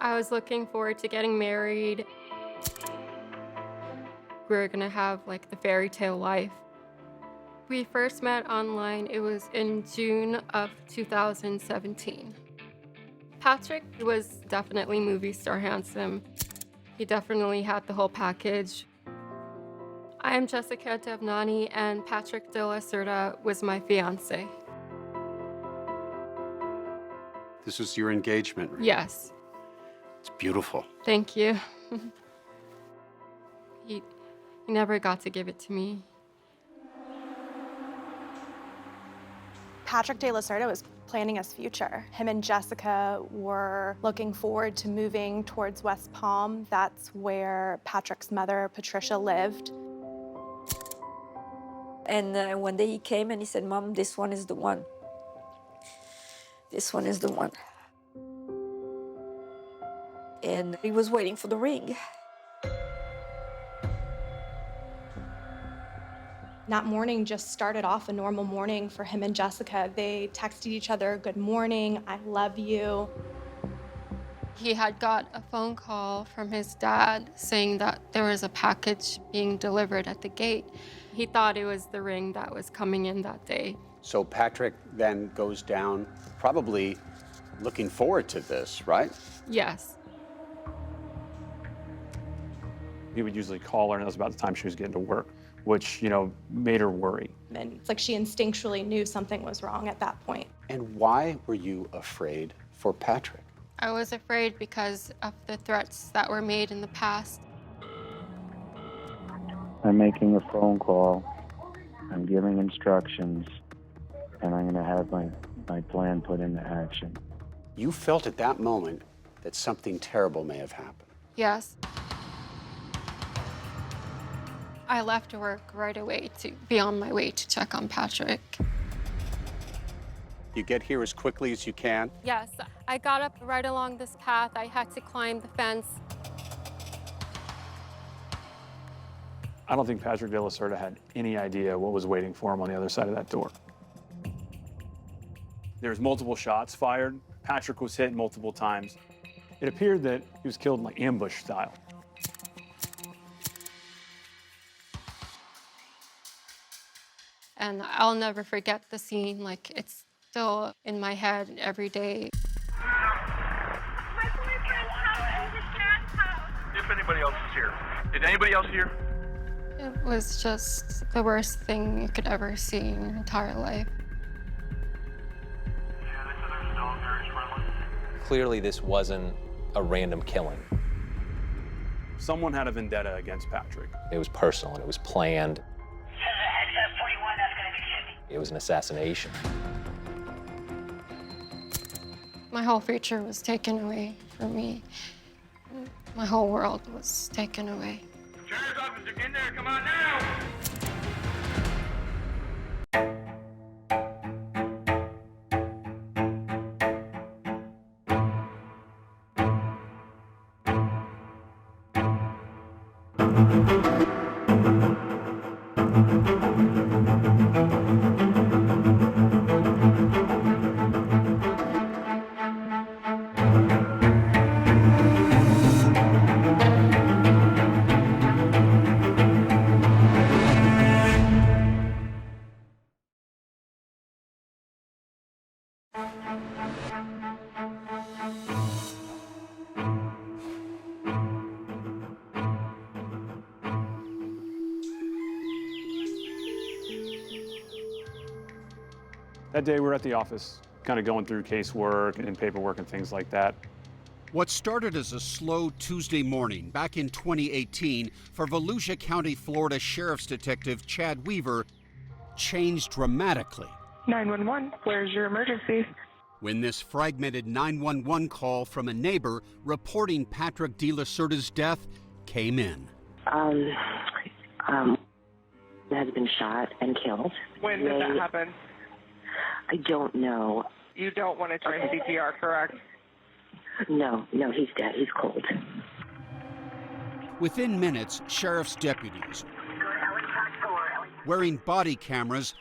I was looking forward to getting married. We were gonna have like the fairy tale life. We first met online, it was in June of 2017. Patrick was definitely movie star handsome. He definitely had the whole package. I am Jessica Devnani, and Patrick de la Cerda was my fiance. This was your engagement ring? Yes. It's beautiful. Thank you. He never got to give it to me. Patrick de la Cerda was planning his future. Him and Jessica were looking forward to moving towards West Palm. That's where Patrick's mother, Patricia, lived. And one day he came and he said, "Mom, this one is the one. This one is the one." And he was waiting for the ring. That morning just started off a normal morning for him and Jessica. They texted each other, "Good morning, I love you." He had got a phone call from his dad saying that there was a package being delivered at the gate. He thought it was the ring that was coming in that day. So Patrick then goes down, probably looking forward to this, right? Yes. He would usually call her, and that was about the time she was getting to work, which, made her worry. And it's like she instinctually knew something was wrong at that point. And why were you afraid for Patrick? I was afraid because of the threats that were made in the past. I'm making a phone call, I'm giving instructions, and I'm gonna have my plan put into action. You felt at that moment that something terrible may have happened. Yes. I left work right away to be on my way to check on Patrick. You get here as quickly as you can. Yes, I got up right along this path. I had to climb the fence. I don't think Patrick de la Cerda had any idea what was waiting for him on the other side of that door. There was multiple shots fired. Patrick was hit multiple times. It appeared that he was killed in like ambush style. And I'll never forget the scene. Like, it's still in my head every day. My boyfriend's house is his dad's house. If anybody else is here. Is anybody else here? It was just the worst thing you could ever see in your entire life. Yeah, they said they're still very friendly. Clearly, this wasn't a random killing. Someone had a vendetta against Patrick. It was personal and it was planned. It was an assassination. My whole future was taken away from me. My whole world was taken away. Sheriff's officer, get in there, come on now! That day, we were at the office, kind of going through casework and paperwork and things like that. What started as a slow Tuesday morning back in 2018 for Volusia County, Florida Sheriff's Detective Chad Weaver changed dramatically 911, where's your emergency? when this fragmented 911 call from a neighbor reporting Patrick de la Cerda's death came in. Has been shot and killed. When did that happen? I don't know. You don't want to try CPR, correct? No, he's dead. He's cold. Within minutes, sheriff's deputies, wearing body cameras,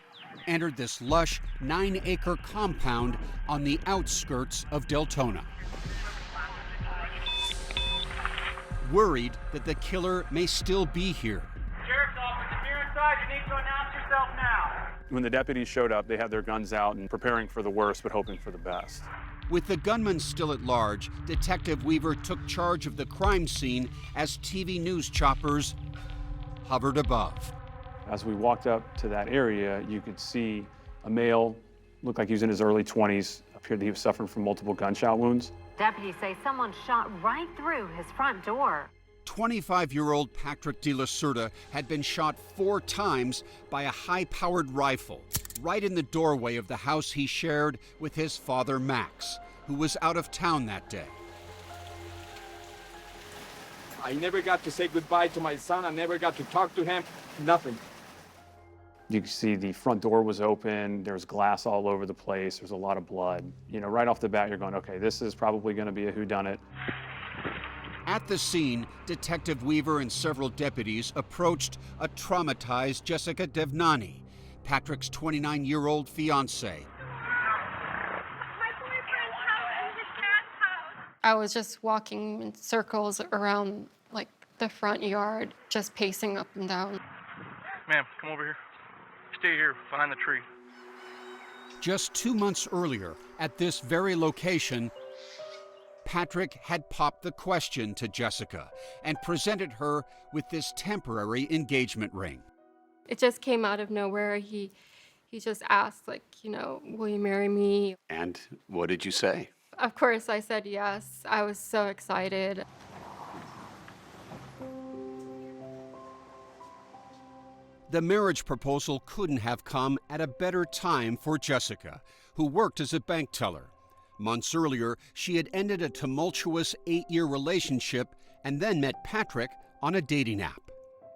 entered this lush 9-acre compound on the outskirts of Deltona. worried that the killer may still be here. Sheriff's office, if you're inside, you need to announce yourself now. When the deputies showed up, they had their guns out and preparing for the worst, but hoping for the best. With the gunman still at large, Detective Weaver took charge of the crime scene as TV news choppers hovered above. As we walked up to that area, you could see a male, looked like he was in his early 20s, appeared that he was suffering from multiple gunshot wounds. Deputies say someone shot right through his front door. 25-year-old Patrick De La Cerda had been shot 4 times by a high-powered rifle, right in the doorway of the house he shared with his father, Max, who was out of town that day. I never got to say goodbye to my son. I never got to talk to him. Nothing. You can see the front door was open. There's glass all over the place. There's a lot of blood. You know, right off the bat, you're going, okay, this is probably going to be a whodunit. At the scene, Detective Weaver and several deputies approached a traumatized Jessica Devnani, Patrick's 29-year-old fiancée. My boyfriend's house and his dad's house. I was just walking in circles around like the front yard, just pacing up and down. Ma'am, come over here. Stay here, behind the tree. Just 2 months earlier, at this very location, Patrick had popped the question to Jessica and presented her with this temporary engagement ring. It just came out of nowhere. He just asked, like, you know, will you marry me? And what did you say? Of course, I said yes. I was so excited. The marriage proposal couldn't have come at a better time for Jessica, who worked as a bank teller. Months earlier, she had ended a tumultuous 8-year relationship and then met Patrick on a dating app.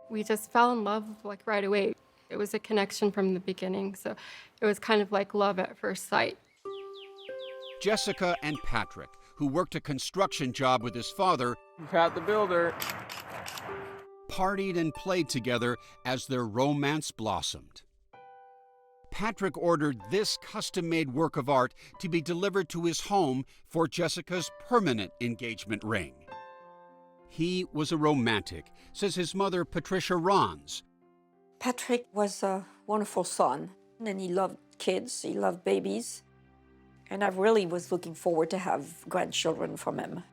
We just fell in love like right away. It was a connection from the beginning, so it was kind of like love at first sight. Jessica and Patrick, who worked a construction job with his father, Pat the Builder, partied and played together as their romance blossomed. Patrick ordered this custom-made work of art to be delivered to his home for Jessica's permanent engagement ring. He was a romantic, says his mother, Patricia Rons. Patrick was a wonderful son, and he loved kids, he loved babies, and I really was looking forward to have grandchildren from him.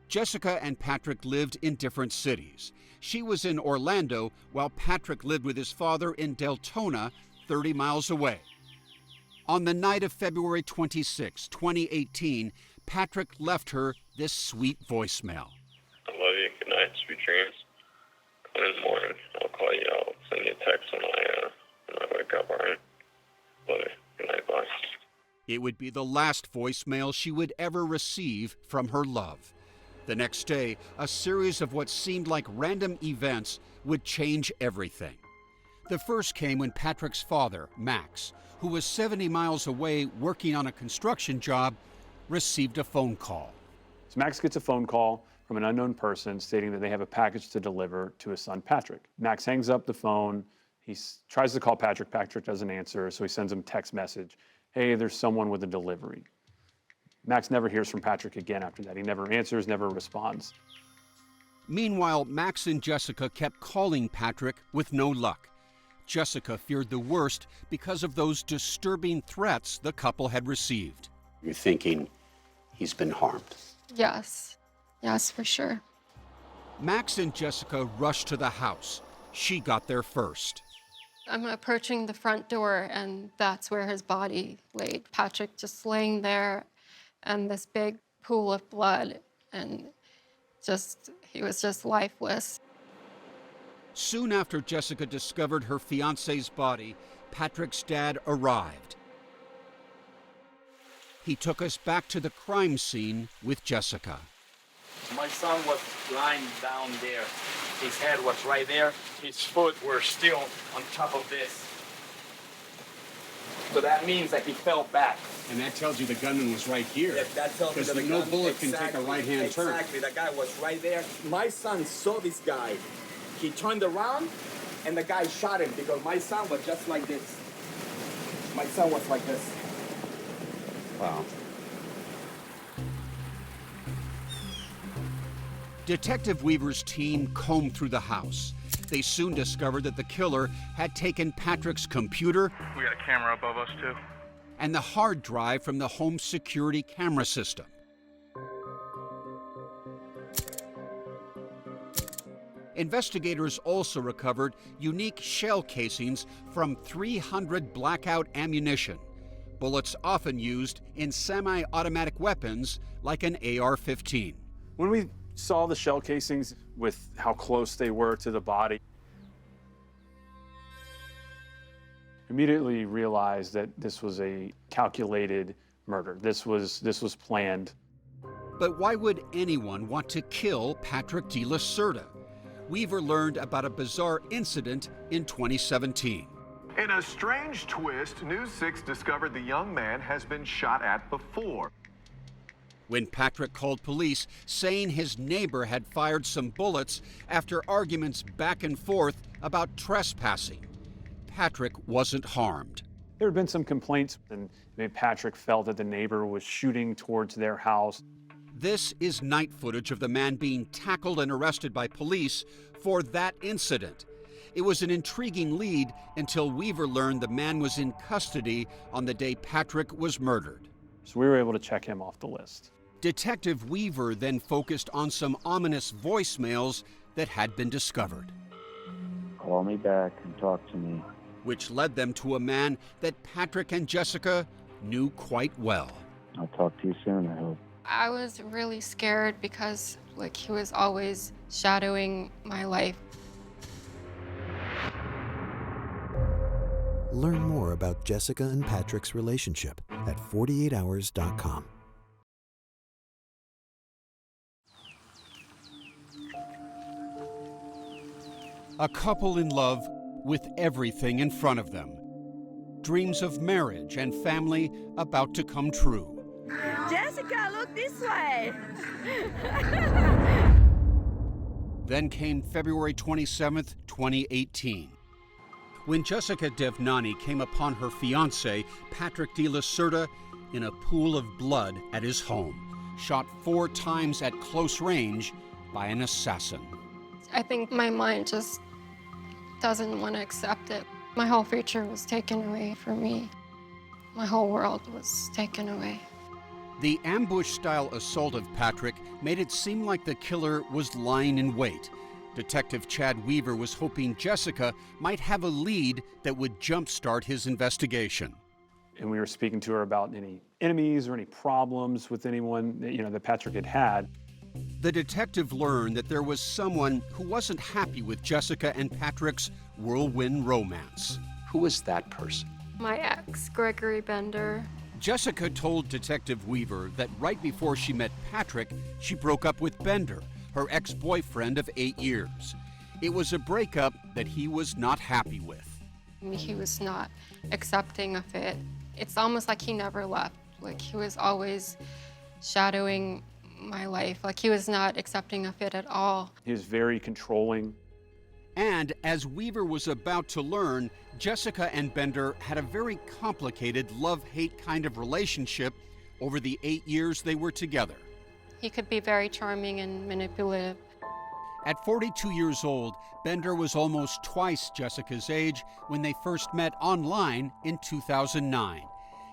Jessica and Patrick lived in different cities. She was in Orlando, while Patrick lived with his father in Deltona, 30 miles away. On the night of February 26, 2018, Patrick left her this sweet voicemail. I love you. Good night. Sweet dreams. Call in the morning. I'll call you. I'll send you a text when I wake up, all right? Love you. Good night. Bye. It would be the last voicemail she would ever receive from her love. The next day, a series of what seemed like random events would change everything. The first came when Patrick's father, Max, who was 70 miles away working on a construction job, received a phone call. So Max gets a phone call from an unknown person stating that they have a package to deliver to his son, Patrick. Max hangs up the phone. He tries to call Patrick. Patrick doesn't answer, so he sends him a text message. Hey, there's someone with a delivery. Max never hears from Patrick again after that. He never answers, never responds. Meanwhile, Max and Jessica kept calling Patrick with no luck. Jessica feared the worst because of those disturbing threats the couple had received. You're thinking he's been harmed. Yes. Yes, for sure. Max and Jessica rushed to the house. She got there first. I'm approaching the front door, and that's where his body laid. Patrick just laying there, and this big pool of blood, and he was just lifeless. Soon after Jessica discovered her fiancé's body, Patrick's dad arrived. He took us back to the crime scene with Jessica. my son was lying down there. His head was right there. His foot were still on top of this. So that means that he fell back. And that tells you the gunman was right here. Yeah, that tells me that the no gun, bullet can take a right-hand turn. Exactly, that guy was right there. My son saw this guy. He turned around, and the guy shot him because my son was just like this. My son was like this. Wow. Detective Weaver's team combed through the house. They soon discovered that the killer had taken Patrick's computer. We got a camera above us, too. And the hard drive from the home security camera system. Investigators also recovered unique shell casings from 300 blackout ammunition, bullets often used in semi-automatic weapons like an AR-15. When we saw the shell casings with how close they were to the body, immediately realized that this was a calculated murder. This was planned. But why would anyone want to kill Patrick de la Cerda? Weaver learned about a bizarre incident in 2017. In a strange twist, News 6 discovered the young man has been shot at before. When Patrick called police saying his neighbor had fired some bullets after arguments back and forth about trespassing, Patrick wasn't harmed. There had been some complaints, and maybe Patrick felt that the neighbor was shooting towards their house. This is night footage of the man being tackled and arrested by police for that incident. It was an intriguing lead until Weaver learned the man was in custody on the day Patrick was murdered. So we were able to check him off the list. Detective Weaver then focused on some ominous voicemails that had been discovered. Call me back and talk to me. Which led them to a man that Patrick and Jessica knew quite well. I'll talk to you soon, I hope. I was really scared because, he was always shadowing my life. Learn more about Jessica and Patrick's relationship at 48hours.com. A couple in love with everything in front of them. Dreams of marriage and family about to come true. Jessica, look this way. Then came February 27th, 2018. When Jessica Devnani came upon her fiancé, Patrick de la Cerda, in a pool of blood at his home, shot 4 times at close range by an assassin. I think my mind just doesn't want to accept it. My whole future was taken away from me. My whole world was taken away. The ambush-style assault of Patrick made it seem like the killer was lying in wait. Detective Chad Weaver was hoping Jessica might have a lead that would jumpstart his investigation. And we were speaking to her about any enemies or any problems with anyone that Patrick had had. The detective learned that there was someone who wasn't happy with Jessica and Patrick's whirlwind romance. Who was that person? My ex, Gregory Bender. Jessica told Detective Weaver that right before she met Patrick, she broke up with Bender, her ex-boyfriend of 8 years. It was a breakup that he was not happy with. He was not accepting of it. It's almost like he never left. He was always shadowing my life. He was not accepting of it at all. He was very controlling. And as Weaver was about to learn, Jessica and Bender had a very complicated love-hate kind of relationship over the 8 years they were together. He could be very charming and manipulative. At 42 years old, Bender was almost twice Jessica's age when they first met online in 2009.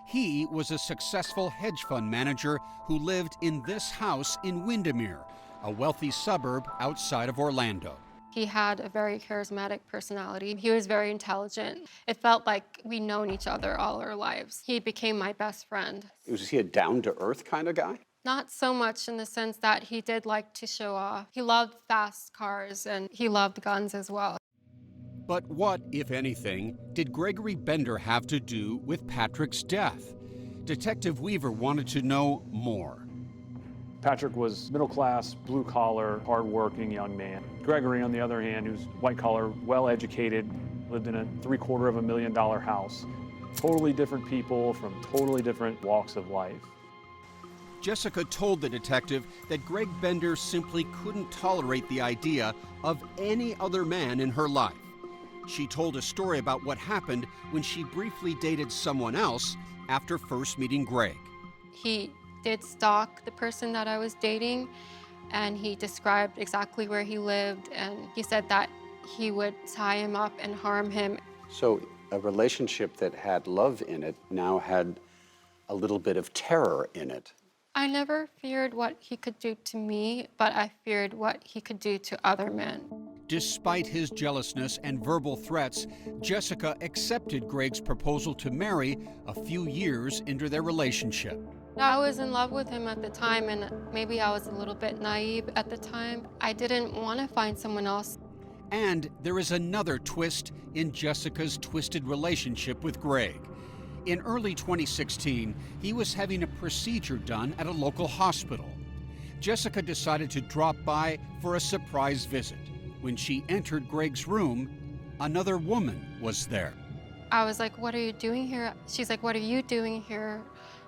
He was a successful hedge fund manager who lived in this house in Windermere, a wealthy suburb outside of Orlando. He had a very charismatic personality. He was very intelligent. It felt like we'd known each other all our lives. He became my best friend. Was he a down-to-earth kind of guy? Not so much in the sense that he did like to show off. He loved fast cars and he loved guns as well. But what, if anything, did Gregory Bender have to do with Patrick's death? Detective Weaver wanted to know more. Patrick was middle-class, blue-collar, hard-working young man. Gregory, on the other hand, who's white-collar, well-educated, lived in a $750,000 house. Totally different people from totally different walks of life. Jessica told the detective that Greg Bender simply couldn't tolerate the idea of any other man in her life. She told a story about what happened when she briefly dated someone else after first meeting Greg. He did stalk the person that I was dating, and he described exactly where he lived, and he said that he would tie him up and harm him. So a relationship that had love in it now had a little bit of terror in it. I never feared what he could do to me, but I feared what he could do to other men. Despite his jealousness and verbal threats, Jessica accepted Greg's proposal to marry a few years into their relationship. I was in love with him at the time, and maybe I was a little bit naive at the time. I didn't want to find someone else. And there is another twist in Jessica's twisted relationship with Greg. In early 2016, he was having a procedure done at a local hospital. Jessica decided to drop by for a surprise visit. When she entered Greg's room, another woman was there. I was like, "What are you doing here?" She's like, "What are you doing here?"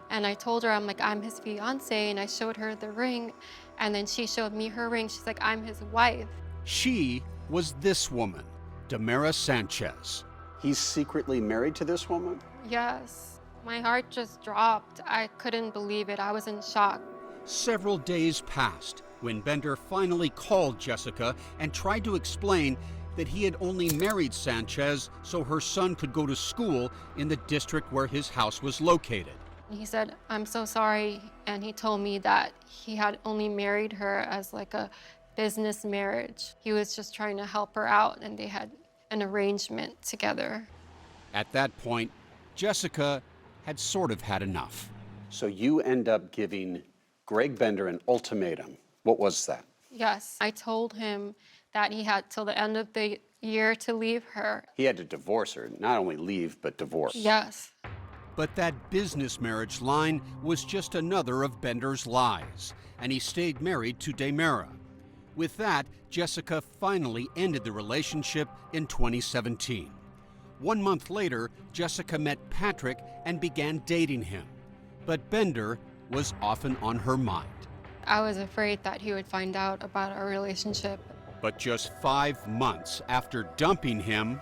And I told her, I'm his fiance, and I showed her the ring, and then she showed me her ring. She's like, "I'm his wife." She was this woman, Damara Sanchez. He's secretly married to this woman? Yes. My heart just dropped. I couldn't believe it. I was in shock. Several days passed when Bender finally called Jessica and tried to explain that he had only married Sanchez so her son could go to school in the district where his house was located. He said, "I'm so sorry." And he told me that he had only married her as like a business marriage. He was just trying to help her out, and they had an arrangement together. At that point, Jessica had sort of had enough. So you end up giving Greg Bender an ultimatum. What was that? Yes, I told him that he had till the end of the year to leave her. He had to divorce her, not only leave, but divorce. Yes. But that business marriage line was just another of Bender's lies, and he stayed married to Damara. With that, Jessica finally ended the relationship in 2017. 1 month later, Jessica met Patrick and began dating him. But Bender was often on her mind. I was afraid that he would find out about our relationship. But just 5 months after dumping him,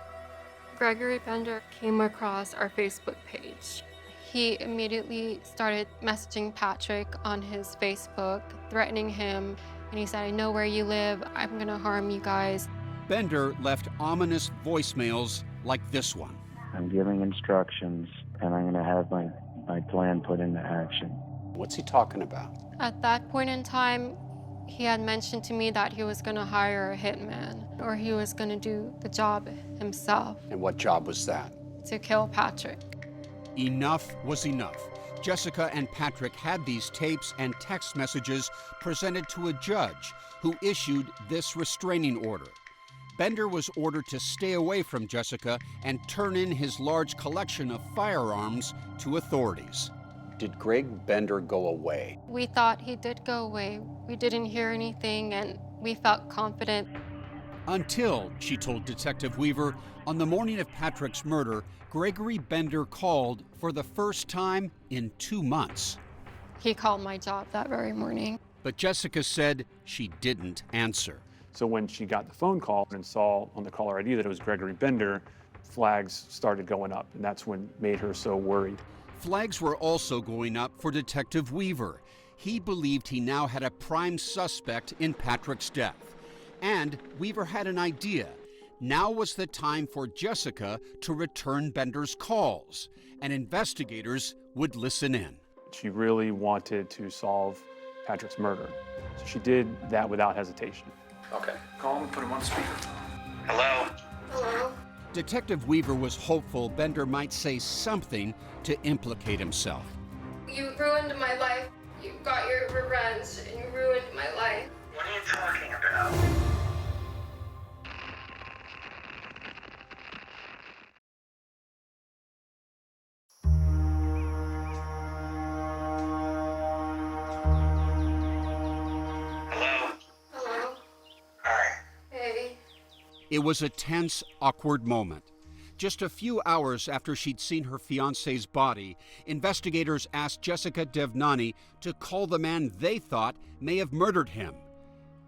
Gregory Bender came across our Facebook page. He immediately started messaging Patrick on his Facebook, threatening him, and he said, "I know where you live. I'm gonna harm you guys." Bender left ominous voicemails like this one. I'm giving instructions, and I'm going to have my plan put into action. What's he talking about? At that point in time, he had mentioned to me that he was gonna hire a hitman, or he was gonna do the job himself. And what job was that? To kill Patrick. Enough was enough. Jessica and Patrick had these tapes and text messages presented to a judge who issued this restraining order. Bender was ordered to stay away from Jessica and turn in his large collection of firearms to authorities. Did Greg Bender go away? We thought he did go away. We didn't hear anything, and we felt confident. Until, she told Detective Weaver, on the morning of Patrick's murder, Gregory Bender called for the first time in 2 months. He called my job that very morning. But Jessica said she didn't answer. So when she got the phone call and saw on the caller ID that it was Gregory Bender, flags started going up, and that's what made her so worried. Flags were also going up for Detective Weaver. He believed he now had a prime suspect in Patrick's death. And Weaver had an idea. Now was the time for Jessica to return Bender's calls, and investigators would listen in. She really wanted to solve Patrick's murder. So she did that without hesitation. Okay. Call him and put him on speaker. Hello? Hello? Detective Weaver was hopeful Bender might say something to implicate himself. You ruined my life. You got your revenge, and you ruined my life. What are you talking about? Hello? Hi. Hey. It was a tense, awkward moment. Just a few hours after she'd seen her fiancé's body, investigators asked Jessica Devnani to call the man they thought may have murdered him.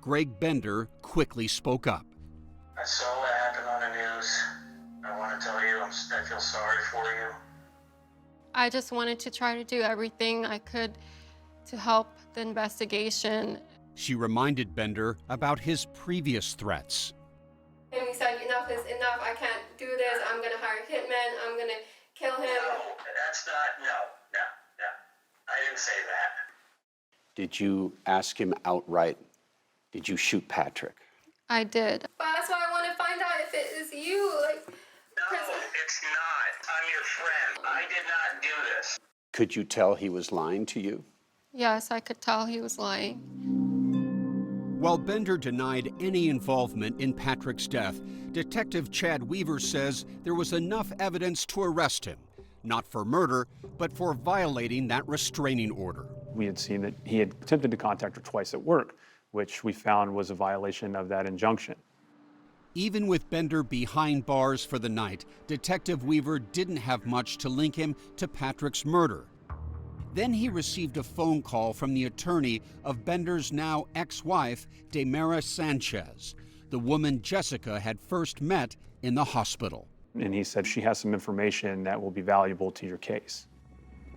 Greg Bender quickly spoke up. I saw what happened on the news. I want to tell you, I feel sorry for you. I just wanted to try to do everything I could to help the investigation. She reminded Bender about his previous threats. And we said, enough is enough. I can't do this. I'm going to hire a hitman. I'm going to kill him. No, that's not, no. I didn't say that. Did you ask him outright, did you shoot Patrick? I did. But that's why I want to find out if it is you. No, it's not. I'm your friend. I did not do this. Could you tell he was lying to you? Yes, I could tell he was lying. While Bender denied any involvement in Patrick's death, Detective Chad Weaver says there was enough evidence to arrest him, not for murder, but for violating that restraining order. We had seen that he had attempted to contact her twice at work, which we found was a violation of that injunction. Even with Bender behind bars for the night, Detective Weaver didn't have much to link him to Patrick's murder. Then he received a phone call from the attorney of Bender's now ex-wife, Demara Sanchez, the woman Jessica had first met in the hospital. And he said, she has some information that will be valuable to your case.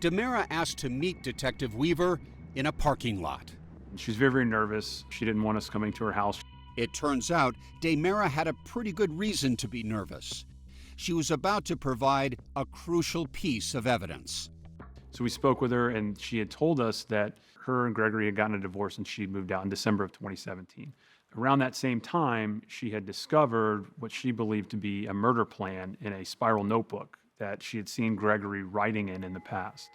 Demara asked to meet Detective Weaver in a parking lot. She's very, very nervous. She didn't want us coming to her house. It turns out Demara had a pretty good reason to be nervous. She was about to provide a crucial piece of evidence. So we spoke with her, and she had told us that her and Gregory had gotten a divorce and she moved out in December of 2017. Around that same time, she had discovered what she believed to be a murder plan in a spiral notebook that she had seen Gregory writing in the past.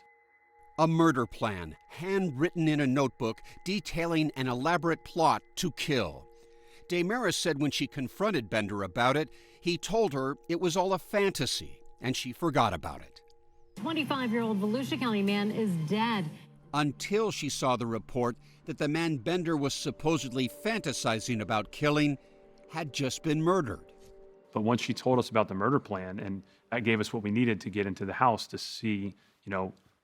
A murder plan, handwritten in a notebook detailing an elaborate plot to kill. Demara said when she confronted Bender about it, he told her it was all a fantasy, and she forgot about it. 25-year-old Volusia County man is dead. Until she saw the report that the man Bender was supposedly fantasizing about killing had just been murdered. But once she told us about the murder plan, and that gave us what we needed to get into the house to see,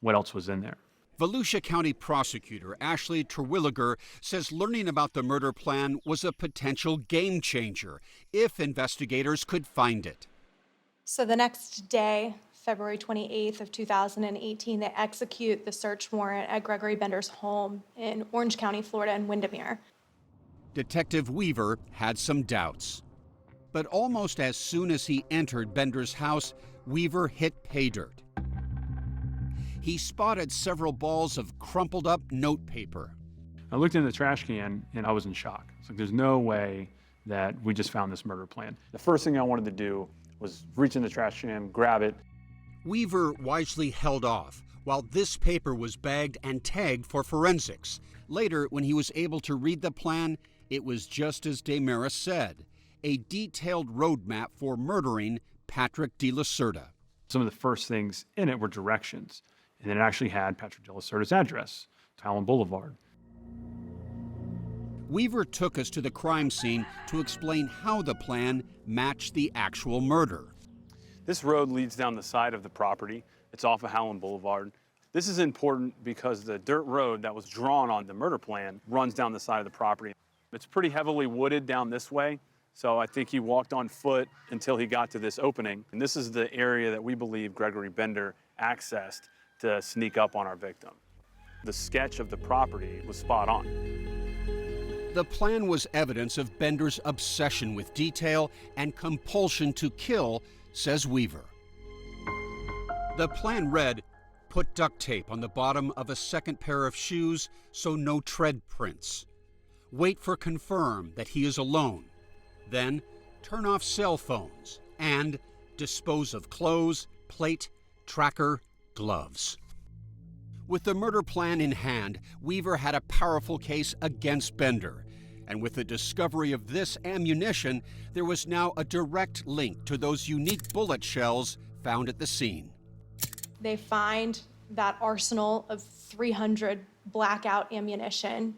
what else was in there. Volusia County prosecutor Ashley Terwilliger says learning about the murder plan was a potential game changer if investigators could find it. So the next day, February 28th of 2018, they execute the search warrant at Gregory Bender's home in Orange County, Florida, in Windermere. Detective Weaver had some doubts. But almost as soon as he entered Bender's house, Weaver hit pay dirt. He spotted several balls of crumpled up notepaper. I looked in the trash can and I was in shock. It's like, there's no way that we just found this murder plan. The first thing I wanted to do was reach in the trash can, grab it. Weaver wisely held off while this paper was bagged and tagged for forensics. Later, when he was able to read the plan, it was just as Demara said, a detailed roadmap for murdering Patrick de la Cerda. Some of the first things in it were directions, and it actually had Patrick de la Cerda's address, Talon Boulevard. Weaver took us to the crime scene to explain how the plan matched the actual murder. This road leads down the side of the property. It's off of Howland Boulevard. This is important because the dirt road that was drawn on the murder plan runs down the side of the property. It's pretty heavily wooded down this way, so I think he walked on foot until he got to this opening. And this is the area that we believe Gregory Bender accessed to sneak up on our victim. The sketch of the property was spot on. The plan was evidence of Bender's obsession with detail and compulsion to kill, says Weaver. The plan read, put duct tape on the bottom of a second pair of shoes so no tread prints. Wait for confirm that he is alone. Then turn off cell phones and dispose of clothes, plate, tracker, gloves. With the murder plan in hand, Weaver had a powerful case against Bender. And with the discovery of this ammunition, there was now a direct link to those unique bullet shells found at the scene. They find that arsenal of 300 blackout ammunition.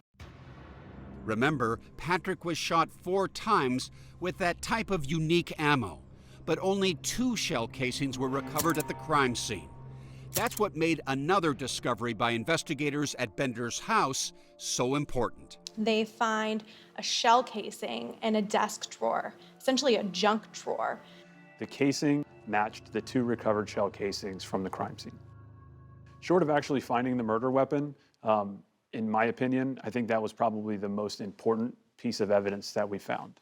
Remember, Patrick was shot 4 times with that type of unique ammo, but only 2 shell casings were recovered at the crime scene. That's what made another discovery by investigators at Bender's house so important. They find a shell casing in a desk drawer, essentially a junk drawer. The casing matched the 2 recovered shell casings from the crime scene. Short of actually finding the murder weapon, In my opinion, I think that was probably the most important piece of evidence that we found.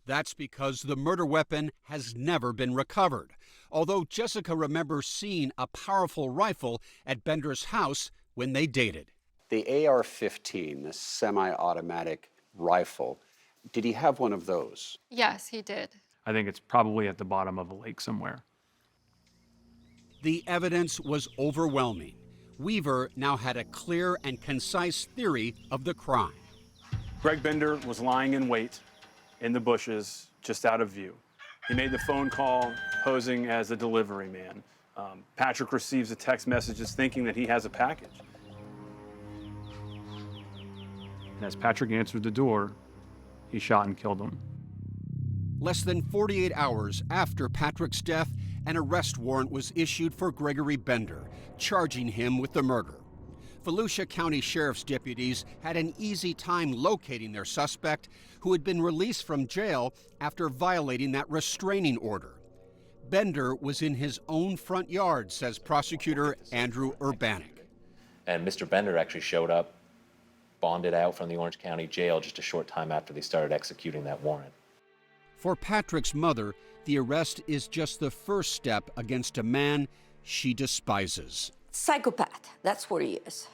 That's because the murder weapon has never been recovered, although Jessica remembers seeing a powerful rifle at Bender's house when they dated. The AR-15, the semi-automatic rifle, did he have one of those? Yes, he did. I think it's probably at the bottom of a lake somewhere. The evidence was overwhelming. Weaver now had a clear and concise theory of the crime. Greg Bender was lying in wait in the bushes, just out of view. He made the phone call posing as a delivery man. Patrick receives the text messages thinking that he has a package. And as Patrick answered the door, he shot and killed him. Less than 48 hours after Patrick's death, an arrest warrant was issued for Gregory Bender, charging him with the murder. Volusia County Sheriff's deputies had an easy time locating their suspect, who had been released from jail after violating that restraining order. Bender was in his own front yard, says prosecutor Andrew Urbanik. And Mr. Bender actually showed up, bonded out from the Orange County Jail just a short time after they started executing that warrant. For Patrick's mother, the arrest is just the first step against a man she despises. Psychopath, that's what he is.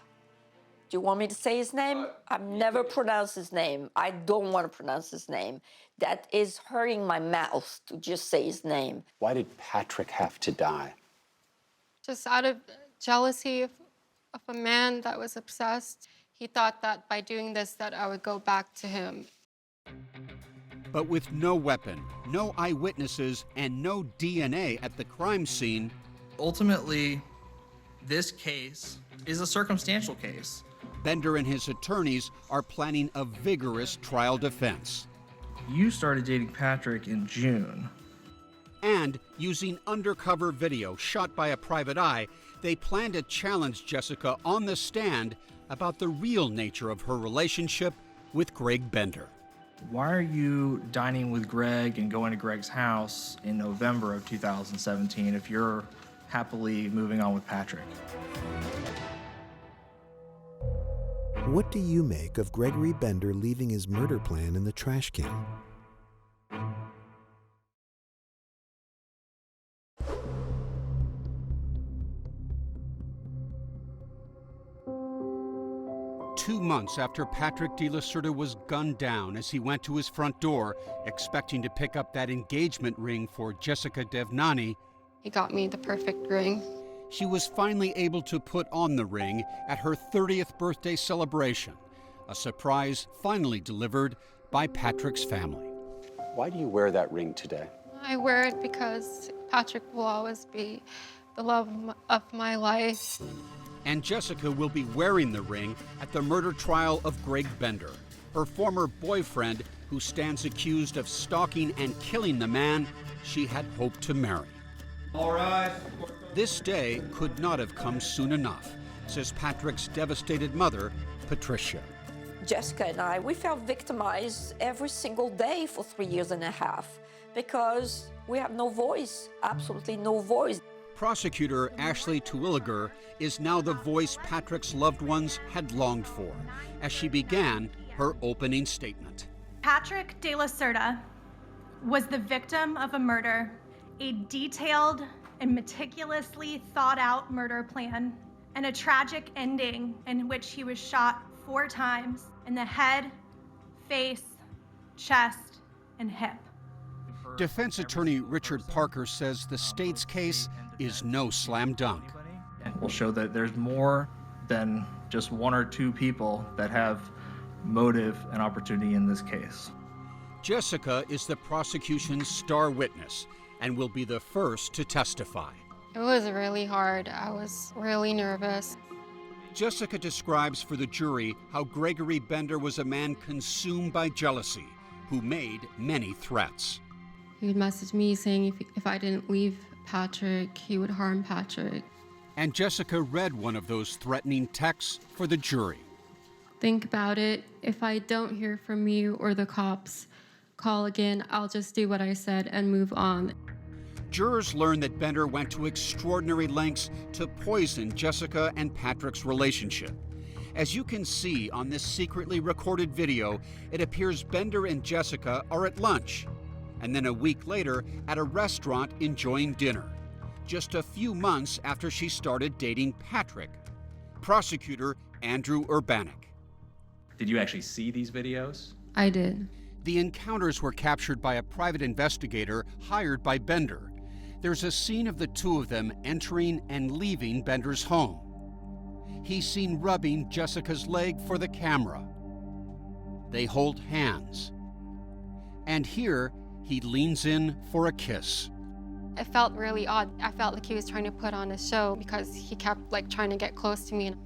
Do you want me to say his name? I've never pronounced his name. I don't want to pronounce his name. That is hurting my mouth to just say his name. Why did Patrick have to die? Just out of jealousy of a man that was obsessed. He thought that by doing this that I would go back to him. But with no weapon, no eyewitnesses, and no DNA at the crime scene, ultimately, this case is a circumstantial case. Bender and his attorneys are planning a vigorous trial defense. You started dating Patrick in June. And using undercover video shot by a private eye, they plan to challenge Jessica on the stand about the real nature of her relationship with Greg Bender. Why are you dining with Greg and going to Greg's house in November of 2017 if you're happily moving on with Patrick? What do you make of Gregory Bender leaving his murder plan in the trash can? Two months after Patrick de la Cerda was gunned down as he went to his front door, expecting to pick up that engagement ring for Jessica Devnani, He got me the perfect ring. she was finally able to put on the ring at her 30th birthday celebration, a surprise finally delivered by Patrick's family. Why do you wear that ring today? I wear it because Patrick will always be the love of my life. And Jessica will be wearing the ring at the murder trial of Greg Bender, her former boyfriend who stands accused of stalking and killing the man she had hoped to marry. All right. This day could not have come soon enough, says Patrick's devastated mother, Patricia. Jessica and I, we felt victimized every single day for 3 years and a half because we have no voice, absolutely no voice. Prosecutor Ashley Terwilliger is now the voice Patrick's loved ones had longed for as she began her opening statement. Patrick de la Cerda was the victim of a murder, a detailed and meticulously thought out murder plan, and a tragic ending in which he was shot 4 times in the head, face, chest, and hip. Defense attorney Richard Parker says the state's case is no slam dunk. And we'll show that there's more than just 1 or 2 people that have motive and opportunity in this case. Jessica is the prosecution's star witness and will be the first to testify. It was really hard. I was really nervous. Jessica describes for the jury how Gregory Bender was a man consumed by jealousy, who made many threats. He would message me saying if I didn't leave Patrick, he would harm Patrick. And Jessica read one of those threatening texts for the jury. Think about it. If I don't hear from you or the cops, call again. I'll just do what I said and move on. Jurors learned that Bender went to extraordinary lengths to poison Jessica and Patrick's relationship. As you can see on this secretly recorded video, it appears Bender and Jessica are at lunch, and then a week later at a restaurant enjoying dinner, just a few months after she started dating Patrick. Prosecutor Andrew Urbanik. Did you actually see these videos? I did. The encounters were captured by a private investigator hired by Bender. There's a scene of the two of them entering and leaving Bender's home. He's seen rubbing Jessica's leg for the camera. They hold hands. And here, he leans in for a kiss. It felt really odd. I felt like he was trying to put on a show because he kept trying to get close to me and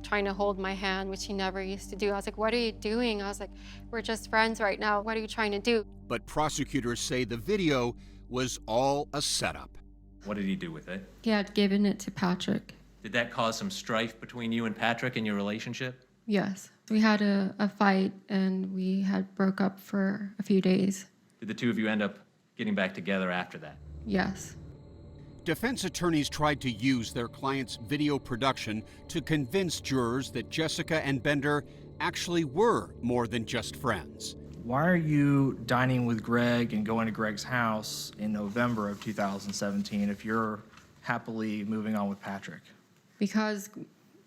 trying to hold my hand, which he never used to do. I was like, what are you doing? I was like, we're just friends right now. What are you trying to do? But prosecutors say the video was all a setup. What did he do with it? He had given it to Patrick. Did that cause some strife between you and Patrick in your relationship? Yes. We had a fight and we had broke up for a few days. Did the two of you end up getting back together after that? Yes. Defense attorneys tried to use their client's video production to convince jurors that Jessica and Bender actually were more than just friends. Why are you dining with Greg and going to Greg's house in November of 2017 if you're happily moving on with Patrick? Because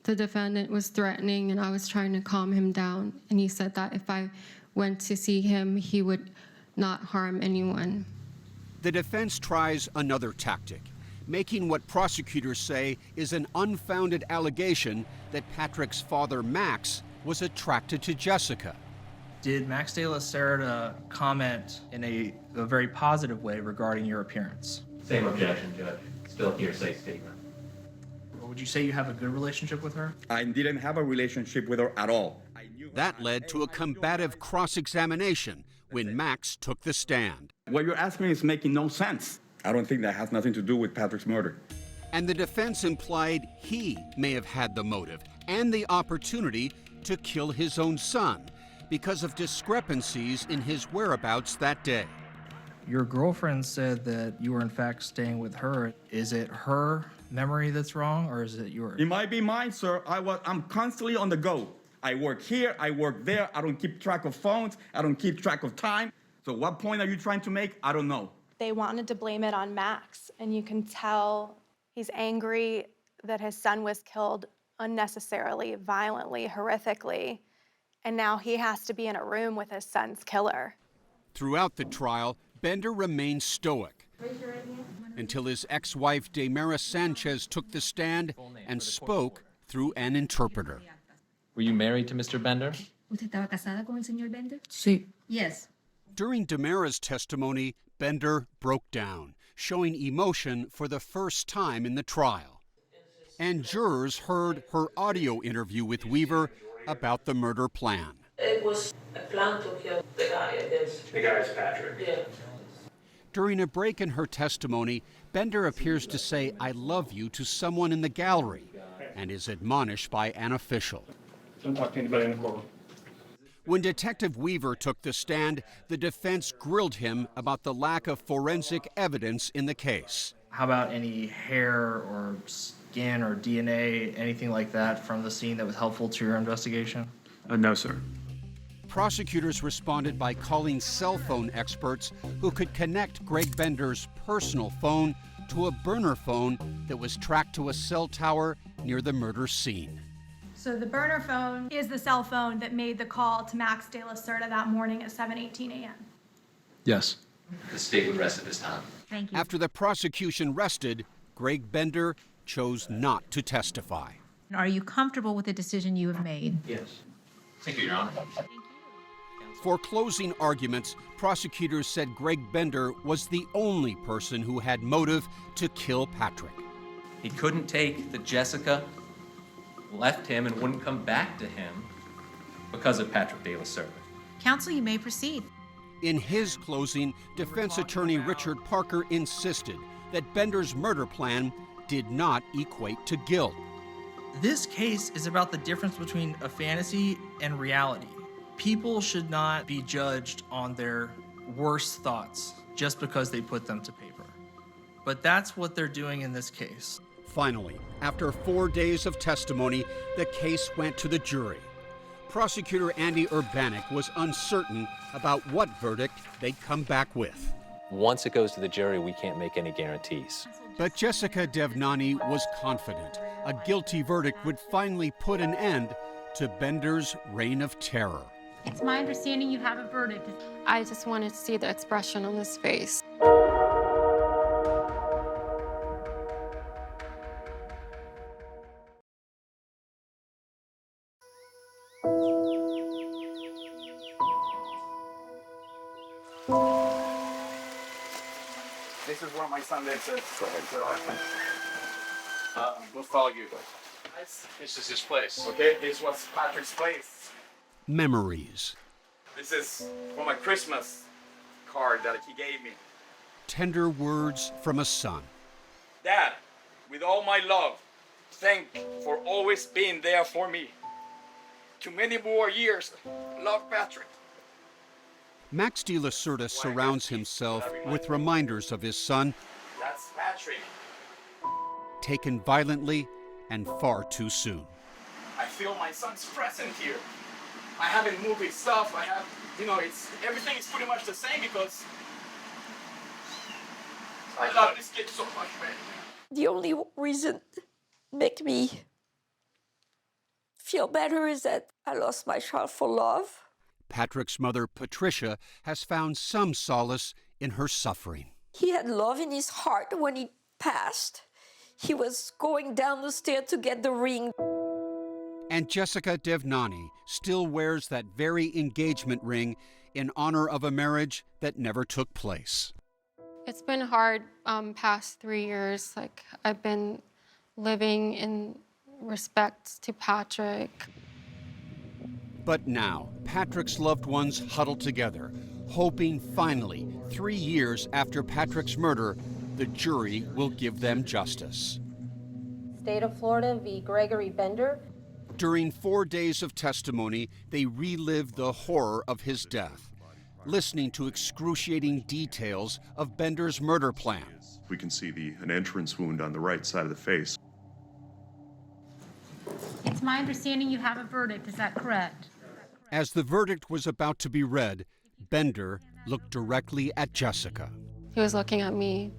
the defendant was threatening and I was trying to calm him down. And he said that if I went to see him, he would not harm anyone. The defense tries another tactic, making what prosecutors say is an unfounded allegation that Patrick's father, Max, was attracted to Jessica. Did Max de la Cerda comment in a very positive way regarding your appearance? Same objection, Judge. Still hearsay statement. Would you say you have a good relationship with her? I didn't have a relationship with her at all. That led to a combative cross-examination when Max took the stand. What you're asking is making no sense. I don't think that has nothing to do with Patrick's murder. And the defense implied he may have had the motive and the opportunity to kill his own son because of discrepancies in his whereabouts that day. Your girlfriend said that you were in fact staying with her. Is it her memory that's wrong or is it yours? It might be mine, sir. I'm constantly on the go. I work here, I work there. I don't keep track of phones. I don't keep track of time. So what point are you trying to make? I don't know. They wanted to blame it on Max, and you can tell he's angry that his son was killed unnecessarily, violently, horrifically, and now he has to be in a room with his son's killer. Throughout the trial, Bender remained stoic until his ex-wife Damaris Sanchez took the stand and spoke through an interpreter. Were you married to Mr. Bender? ¿Usted estaba casada con el señor Bender? Sí. Yes. During Damaris' testimony, Bender broke down, showing emotion for the first time in the trial. And jurors heard her audio interview with Weaver about the murder plan. It was a plan to kill the guy, I guess. The guy's Patrick. Yeah. During a break in her testimony, Bender appears to say, "I love you" to someone in the gallery and is admonished by an official. Don't talk to anybody in the courtroom. When Detective Weaver took the stand, the defense grilled him about the lack of forensic evidence in the case. How about any hair or skin or DNA, anything like that from the scene that was helpful to your investigation? No, sir. Prosecutors responded by calling cell phone experts who could connect Greg Bender's personal phone to a burner phone that was tracked to a cell tower near the murder scene. So the burner phone is the cell phone that made the call to Max de la Cerda that morning at 7:18 a.m. Yes. The state would rest at this time. Thank you. After the prosecution rested, Greg Bender chose not to testify. Are you comfortable with the decision you have made? Yes. Thank you, Your Honor. For closing arguments, prosecutors said Greg Bender was the only person who had motive to kill Patrick. He couldn't take that Jessica left him and wouldn't come back to him because of Patrick de la Cerda. Counsel, you may proceed. In his closing, defense attorney Richard Parker insisted that Bender's murder plan did not equate to guilt. This case is about the difference between a fantasy and reality. People should not be judged on their worst thoughts just because they put them to paper. But that's what they're doing in this case. Finally, after 4 days of testimony, the case went to the jury. Prosecutor Andy Urbanik was uncertain about what verdict they'd come back with. Once it goes to the jury, we can't make any guarantees. But Jessica Devnani was confident a guilty verdict would finally put an end to Bender's reign of terror. It's my understanding you have a verdict. I just wanted to see the expression on his face. This is where my son lives. Go ahead. We'll follow you. This is his place. Okay, this was Patrick's place. Memories. This is for my Christmas card that he gave me. Tender words from a son. Dad, with all my love, thank you for always being there for me. To many more years, love, Patrick. Max de la Cerda surrounds himself with reminders of his son, That's Patrick. taken violently and far too soon. I feel my son's present here. I haven't moved his stuff. I have, everything is pretty much the same because I love this kid so much, man. The only reason make me feel better is that I lost my child for love. Patrick's mother, Patricia, has found some solace in her suffering. He had love in his heart when he passed. He was going down the stair to get the ring. And Jessica Devnani still wears that very engagement ring in honor of a marriage that never took place. It's been hard past 3 years. Like, I've been living in respect to Patrick. But now, Patrick's loved ones huddle together, hoping finally, 3 years after Patrick's murder, the jury will give them justice. State of Florida v. Gregory Bender. During 4 days of testimony, they relived the horror of his death, listening to excruciating details of Bender's murder plan. We can see an entrance wound on the right side of the face. It's my understanding you have a verdict. Is that correct? As the verdict was about to be read, Bender looked directly at Jessica. He was looking at me.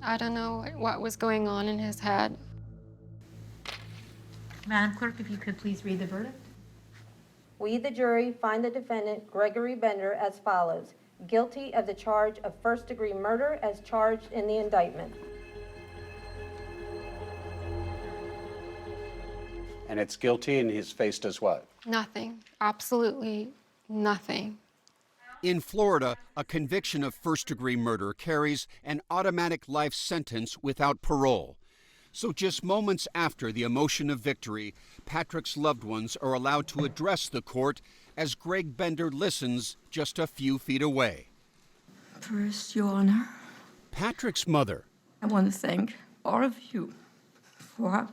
I don't know what was going on in his head. Madam Clerk, if you could please read the verdict. We, the jury, find the defendant, Gregory Bender, as follows. Guilty of the charge of first-degree murder as charged in the indictment. And it's guilty, and he's faced as what? Nothing. Absolutely nothing. In Florida, a conviction of first-degree murder carries an automatic life sentence without parole. So just moments after the emotion of victory, Patrick's loved ones are allowed to address the court as Greg Bender listens just a few feet away. First, Your Honor, Patrick's mother. I want to thank all of you for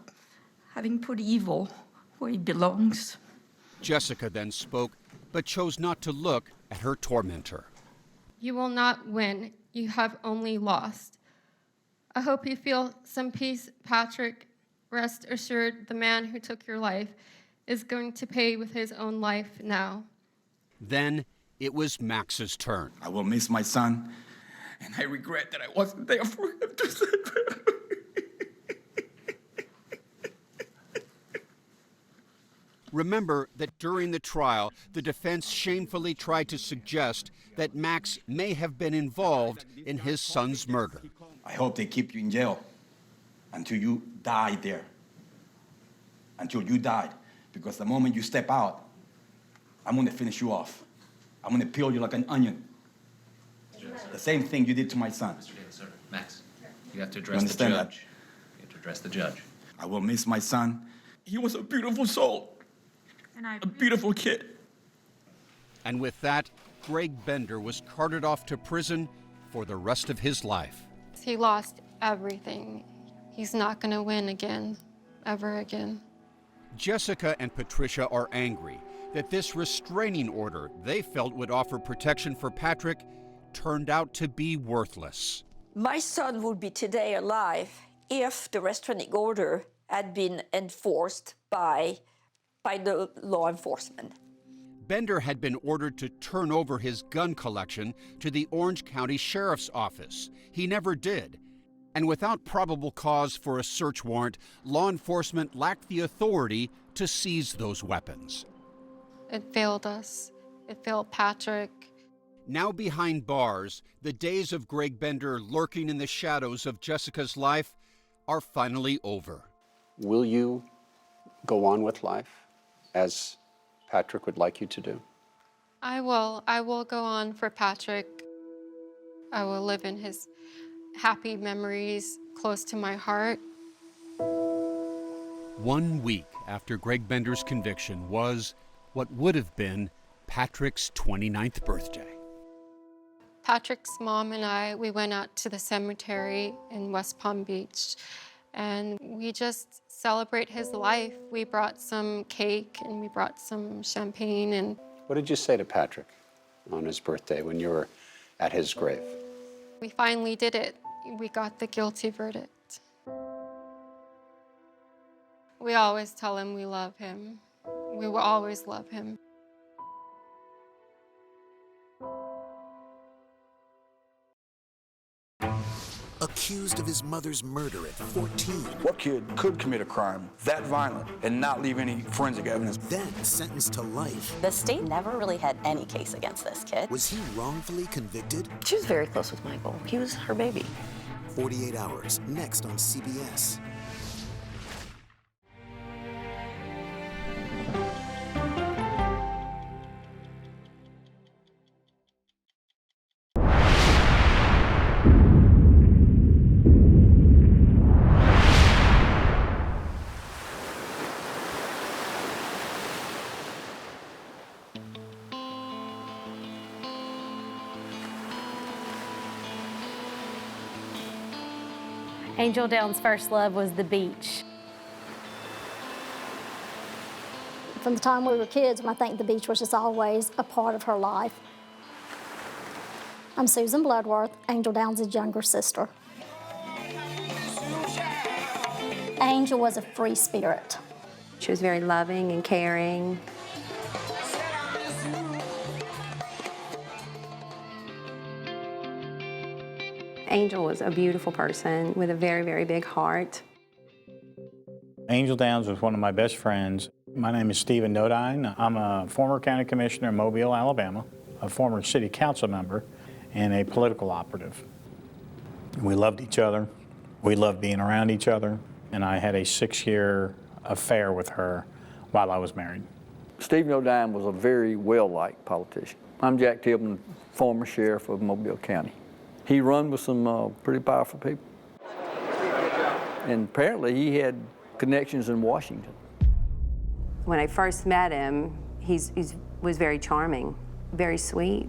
having put evil where it belongs. Jessica then spoke, but chose not to look at her tormentor. You will not win. You have only lost. I hope you feel some peace, Patrick. Rest assured, the man who took your life is going to pay with his own life now. Then it was Max's turn. I will miss my son, and I regret that I wasn't there for him to save him. Remember that during the trial, the defense shamefully tried to suggest that Max may have been involved in his son's murder. I hope they keep you in jail until you die there. Until you died. Because the moment you step out, I'm going to finish you off. I'm going to peel you like an onion. The same thing you did to my son. Mr. Davis, sir. Max, you have to address the judge. That? You have to address the judge. I will miss my son. He was a beautiful soul. A beautiful kid. And with that, Greg Bender was carted off to prison for the rest of his life. He lost everything. He's not going to win again, ever again. Jessica and Patricia are angry that this restraining order they felt would offer protection for Patrick turned out to be worthless. My son would be today alive if the restraining order had been enforced by the law enforcement. Bender had been ordered to turn over his gun collection to the Orange County Sheriff's Office. He never did. And without probable cause for a search warrant, law enforcement lacked the authority to seize those weapons. It failed us. It failed Patrick. Now behind bars, the days of Greg Bender lurking in the shadows of Jessica's life are finally over. Will you go on with life as Patrick would like you to do? I will. I will go on for Patrick. I will live in his happy memories close to my heart. 1 week after Greg Bender's conviction was what would have been Patrick's 29th birthday. Patrick's mom and I, we went out to the cemetery in West Palm Beach, and we just celebrate his life. We brought some cake and we brought some champagne. And What did you say to Patrick on his birthday when you were at his grave? we finally did it. We got the guilty verdict. We always tell him we love him. We will always love him. Accused of his mother's murder at 14. What kid could commit a crime that violent and not leave any forensic evidence? Then sentenced to life. The state never really had any case against this kid. Was he wrongfully convicted? She was very close with Michael. He was her baby. 48 Hours, next on CBS. Angel Down's first love was the beach. From the time we were kids, I think the beach was just always a part of her life. I'm Susan Bloodworth, Angel Downs' younger sister. Angel was a free spirit. She was very loving and caring. Angel was a beautiful person with a very, very big heart. Angel Downs was one of my best friends. My name is Stephen Nodine. I'm a former county commissioner in Mobile, Alabama, a former city council member, and a political operative. We loved each other. We loved being around each other. And I had a 6-year affair with her while I was married. Steve Nodine was a very well-liked politician. I'm Jack Tillman, former sheriff of Mobile County. He run with some pretty powerful people. And apparently he had connections in Washington. When I first met him, he was very charming, very sweet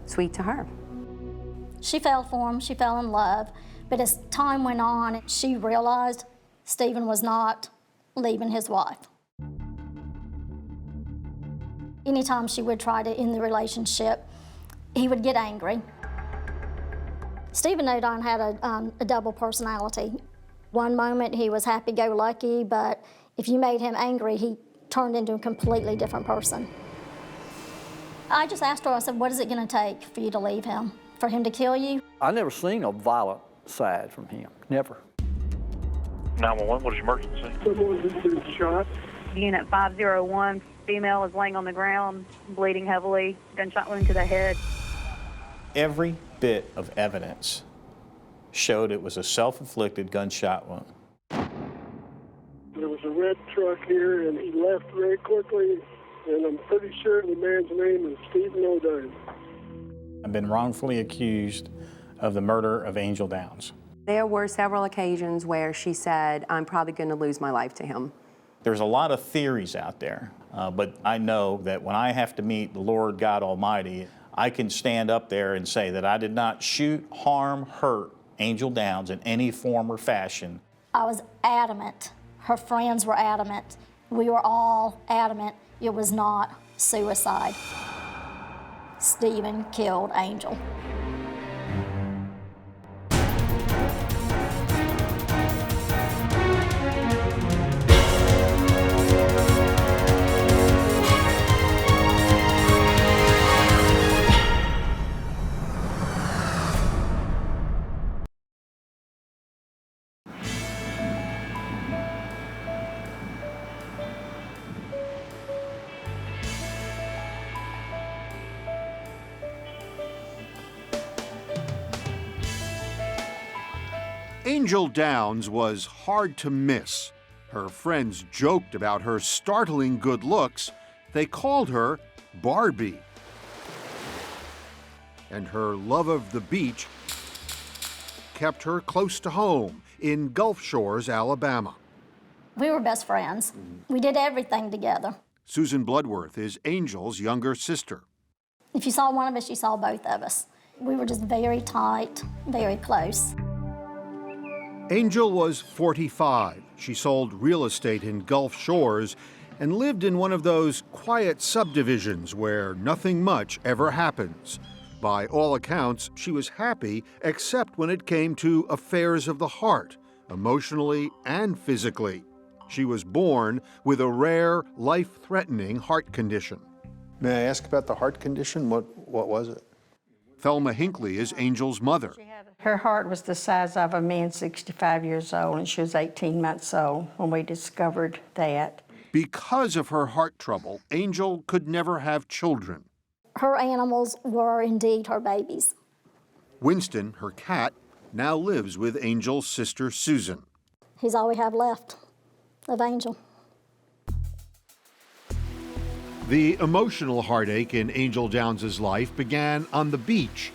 to her. She fell for him, she fell in love, but as time went on, she realized Stephen was not leaving his wife. Anytime she would try to end the relationship, he would get angry. Stephen Nodine had a double personality. One moment he was happy-go-lucky, but if you made him angry, he turned into a completely different person. I just asked her, I said, what is it gonna take for you to leave him? For him to kill you? I never seen a violent side from him, never. 911, what is your emergency? Someone has been shot. Unit 501, female is laying on the ground, bleeding heavily, gunshot wound to the head. Every bit of evidence showed it was a self-inflicted gunshot wound. There was a red truck here, and he left very quickly, and I'm pretty sure the man's name is Stephen Nodine. I've been wrongfully accused of the murder of Angel Downs. There were several occasions where she said, I'm probably going to lose my life to him. There's a lot of theories out there, but I know that when I have to meet the Lord God Almighty, I can stand up there and say that I did not shoot, harm, hurt Angel Downs in any form or fashion. I was adamant. Her friends were adamant. We were all adamant it was not suicide. Stephen killed Angel. Angel Downs was hard to miss. Her friends joked about her startling good looks. They called her Barbie. And her love of the beach kept her close to home in Gulf Shores, Alabama. We were best friends. We did everything together. Susan Bloodworth is Angel's younger sister. If you saw one of us, you saw both of us. We were just very tight, very close. Angel was 45. She sold real estate in Gulf Shores and lived in one of those quiet subdivisions where nothing much ever happens. By all accounts, she was happy except when it came to affairs of the heart, emotionally and physically. She was born with a rare, life-threatening heart condition. May I ask about the heart condition? What was it? Thelma Hinckley is Angel's mother. Her heart was the size of a man 65 years old, and she was 18 months old when we discovered that. Because of her heart trouble, Angel could never have children. Her animals were indeed her babies. Winston, her cat, now lives with Angel's sister Susan. He's all we have left of Angel. The emotional heartache in Angel Downs' life began on the beach.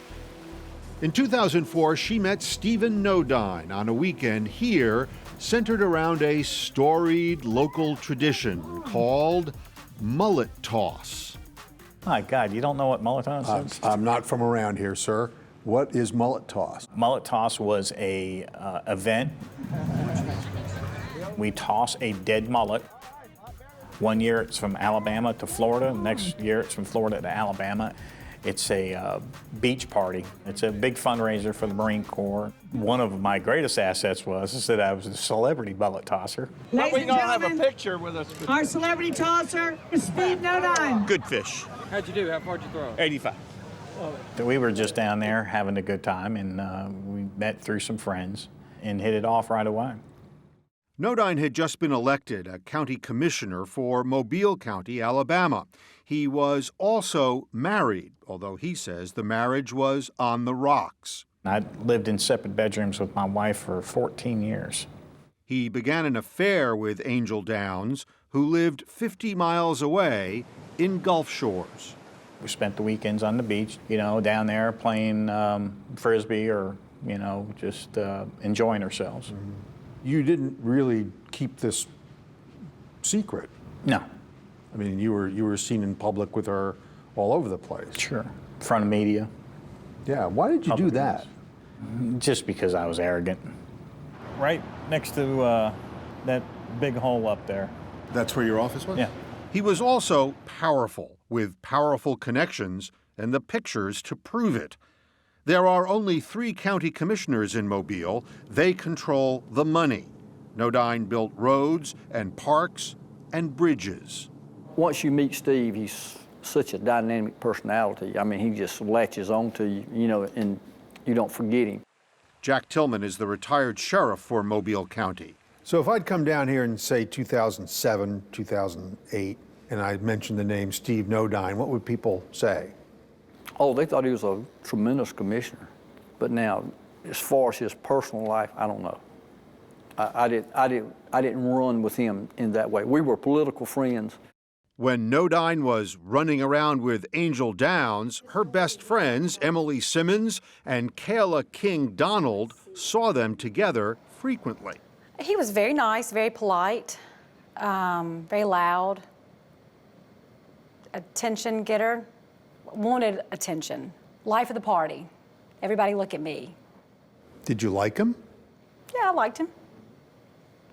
In 2004, she met Stephen Nodine on a weekend here centered around a storied local tradition called mullet toss. My God, you don't know what mullet toss is? I'm not from around here, sir. What is mullet toss? Mullet toss was a event. We toss a dead mullet. One year it's from Alabama to Florida. Next year it's from Florida to Alabama. It's a beach party. It's a big fundraiser for the Marine Corps. One of my greatest assets was that I was a celebrity mullet tosser. Ladies and gentlemen, have a picture with us. our celebrity tosser is Steve Nodine. Good fish. How'd you do? How far'd you throw? 85. We were just down there having a good time, and we met through some friends and hit it off right away. Nodine had just been elected a county commissioner for Mobile County, Alabama. He was also married, although he says the marriage was on the rocks. I lived in separate bedrooms with my wife for 14 years. He began an affair with Angel Downs, who lived 50 miles away in Gulf Shores. We spent the weekends on the beach, down there playing Frisbee or, just enjoying ourselves. Mm-hmm. You didn't really keep this secret. No. I mean, you were seen in public with her all over the place. Sure. In front of media. Yeah. Why did you do that? Just because I was arrogant. Right next to that big hole up there. That's where your office was? Yeah. He was also powerful, with powerful connections and the pictures to prove it. There are only 3 county commissioners in Mobile. They control the money. Nodine built roads and parks and bridges. Once you meet Steve, he's such a dynamic personality. I mean, he just latches on to you, and you don't forget him. Jack Tillman is the retired sheriff for Mobile County. So if I'd come down here and say 2007, 2008, and I mentioned the name Steve Nodine, what would people say? Oh, they thought he was a tremendous commissioner. But now, as far as his personal life, I don't know. I didn't run with him in that way. We were political friends. When Nodine was running around with Angel Downs, her best friends, Emily Simmons and Kayla King Donald, saw them together frequently. He was very nice, very polite, very loud, attention getter, wanted attention, life of the party. Everybody look at me. Did you like him? Yeah, I liked him.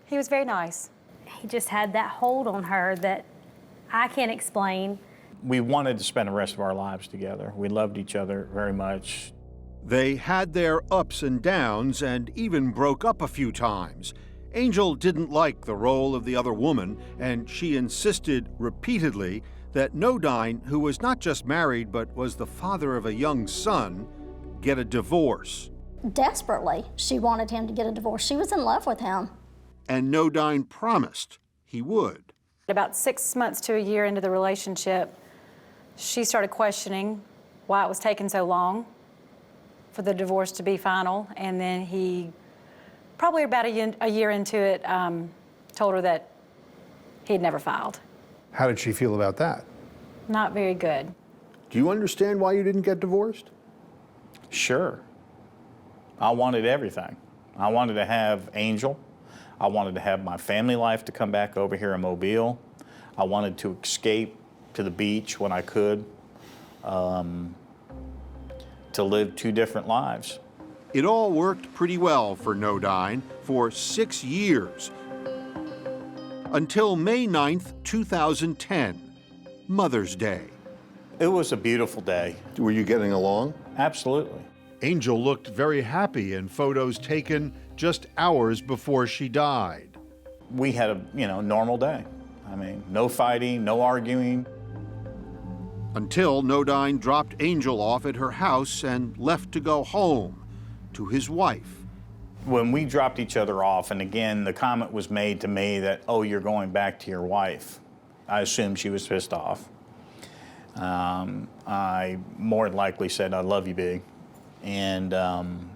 He was very nice. He just had that hold on her that I can't explain. We wanted to spend the rest of our lives together. We loved each other very much. They had their ups and downs and even broke up a few times. Angel didn't like the role of the other woman, and she insisted repeatedly that Nodine, who was not just married but was the father of a young son, get a divorce. Desperately, she wanted him to get a divorce. She was in love with him. And Nodine promised he would. About 6 months to a year into the relationship, she started questioning why it was taking so long for the divorce to be final, and then he Probably about a year into it, told her that he had never filed. How did she feel about that? Not very good. Do you understand why you didn't get divorced? Sure. I wanted everything. I wanted to have Angel. I wanted to have my family life to come back over here in Mobile. I wanted to escape to the beach when I could, to live two different lives. It all worked pretty well for Nodine for 6 years, until May 9th, 2010, Mother's Day. It was a beautiful day. Were you getting along? Absolutely. Angel looked very happy in photos taken just hours before she died. We had a normal day. I mean, no fighting, no arguing. Until Nodine dropped Angel off at her house and left to go home to his wife. When we dropped each other off, and again, the comment was made to me that, oh, you're going back to your wife. I assumed she was pissed off. I more than likely said, I love you, big. And then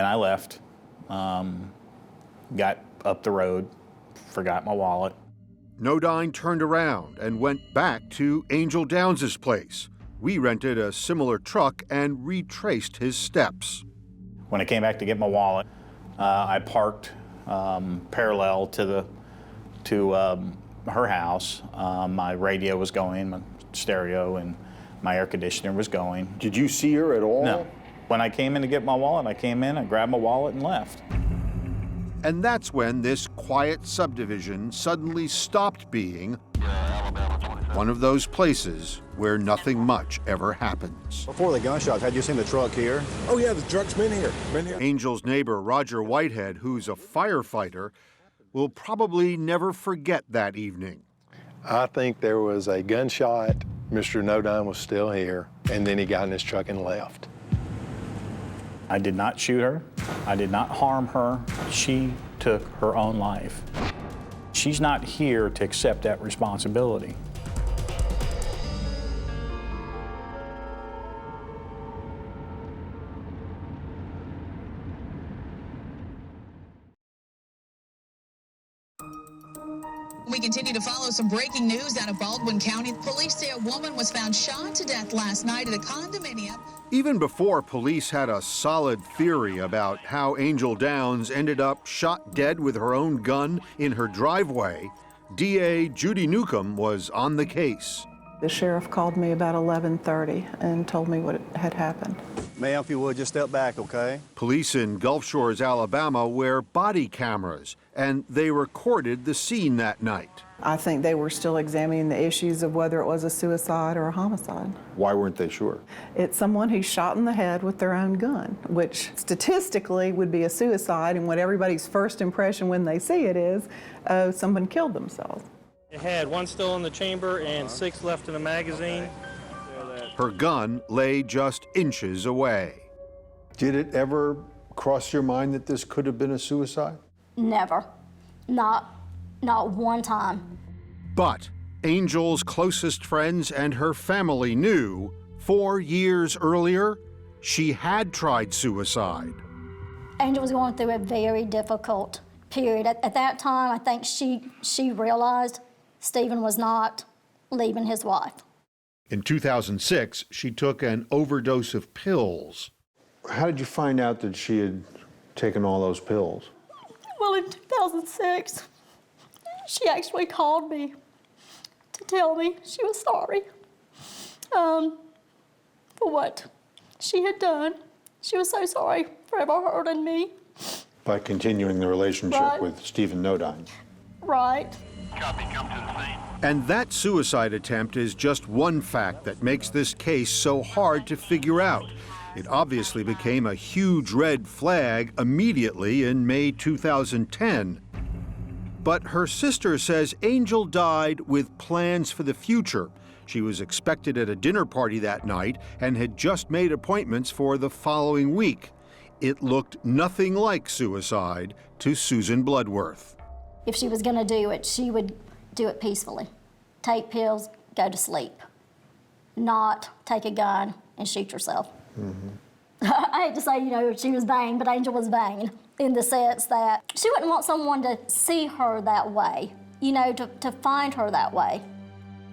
I left, got up the road, forgot my wallet. Nodine turned around and went back to Angel Downs' place. We rented a similar truck and retraced his steps. When I came back to get my wallet, I parked parallel to her house. My radio was going, my stereo, and my air conditioner was going. Did you see her at all? No. When I came in to get my wallet, I came in, I grabbed my wallet and left. And that's when this quiet subdivision suddenly stopped being one of those places where nothing much ever happens. Before the gunshots, had you seen the truck here? Oh yeah, the truck's been here. Angel's neighbor, Roger Whitehead, who's a firefighter, will probably never forget that evening. I think there was a gunshot. Mr. Nodine was still here, and then he got in his truck and left. I did not shoot her. I did not harm her. She took her own life. She's not here to accept that responsibility. We continue to follow some breaking news out of Baldwin County. Police say a woman was found shot to death last night at a condominium. Even before police had a solid theory about how Angel Downs ended up shot dead with her own gun in her driveway, DA Judy Newcomb was on the case. The sheriff called me about 11:30 and told me what had happened. Ma'am, if you would, just step back, okay? Police in Gulf Shores, Alabama, wear body cameras, and they recorded the scene that night. I think they were still examining the issues of whether it was a suicide or a homicide. Why weren't they sure? It's someone who's shot in the head with their own gun, which statistically would be a suicide, and what everybody's first impression when they see it is, oh, someone killed themselves. It had one still in the chamber and 6 left in the magazine. Her gun lay just inches away. Did it ever cross your mind that this could have been a suicide? Never. Not one time. But Angel's closest friends and her family knew 4 years earlier, she had tried suicide. Angel was going through a very difficult period. At that time, I think she realized Stephen was not leaving his wife. In 2006, she took an overdose of pills. How did you find out that she had taken all those pills? Well, in 2006, she actually called me to tell me she was sorry for what she had done. She was so sorry for ever hurting me. By continuing the relationship Right. with Stephen Nodine. Right. And that suicide attempt is just one fact that makes this case so hard to figure out. It obviously became a huge red flag immediately in May 2010. But her sister says Angel died with plans for the future. She was expected at a dinner party that night and had just made appointments for the following week. It looked nothing like suicide to Susan Bloodworth. If she was going to do it, she would do it peacefully. Take pills, go to sleep. Not take a gun and shoot yourself. Mm-hmm. I hate to say, you know, she was vain, but Angel was vain in the sense that she wouldn't want someone to see her that way, you know, to find her that way.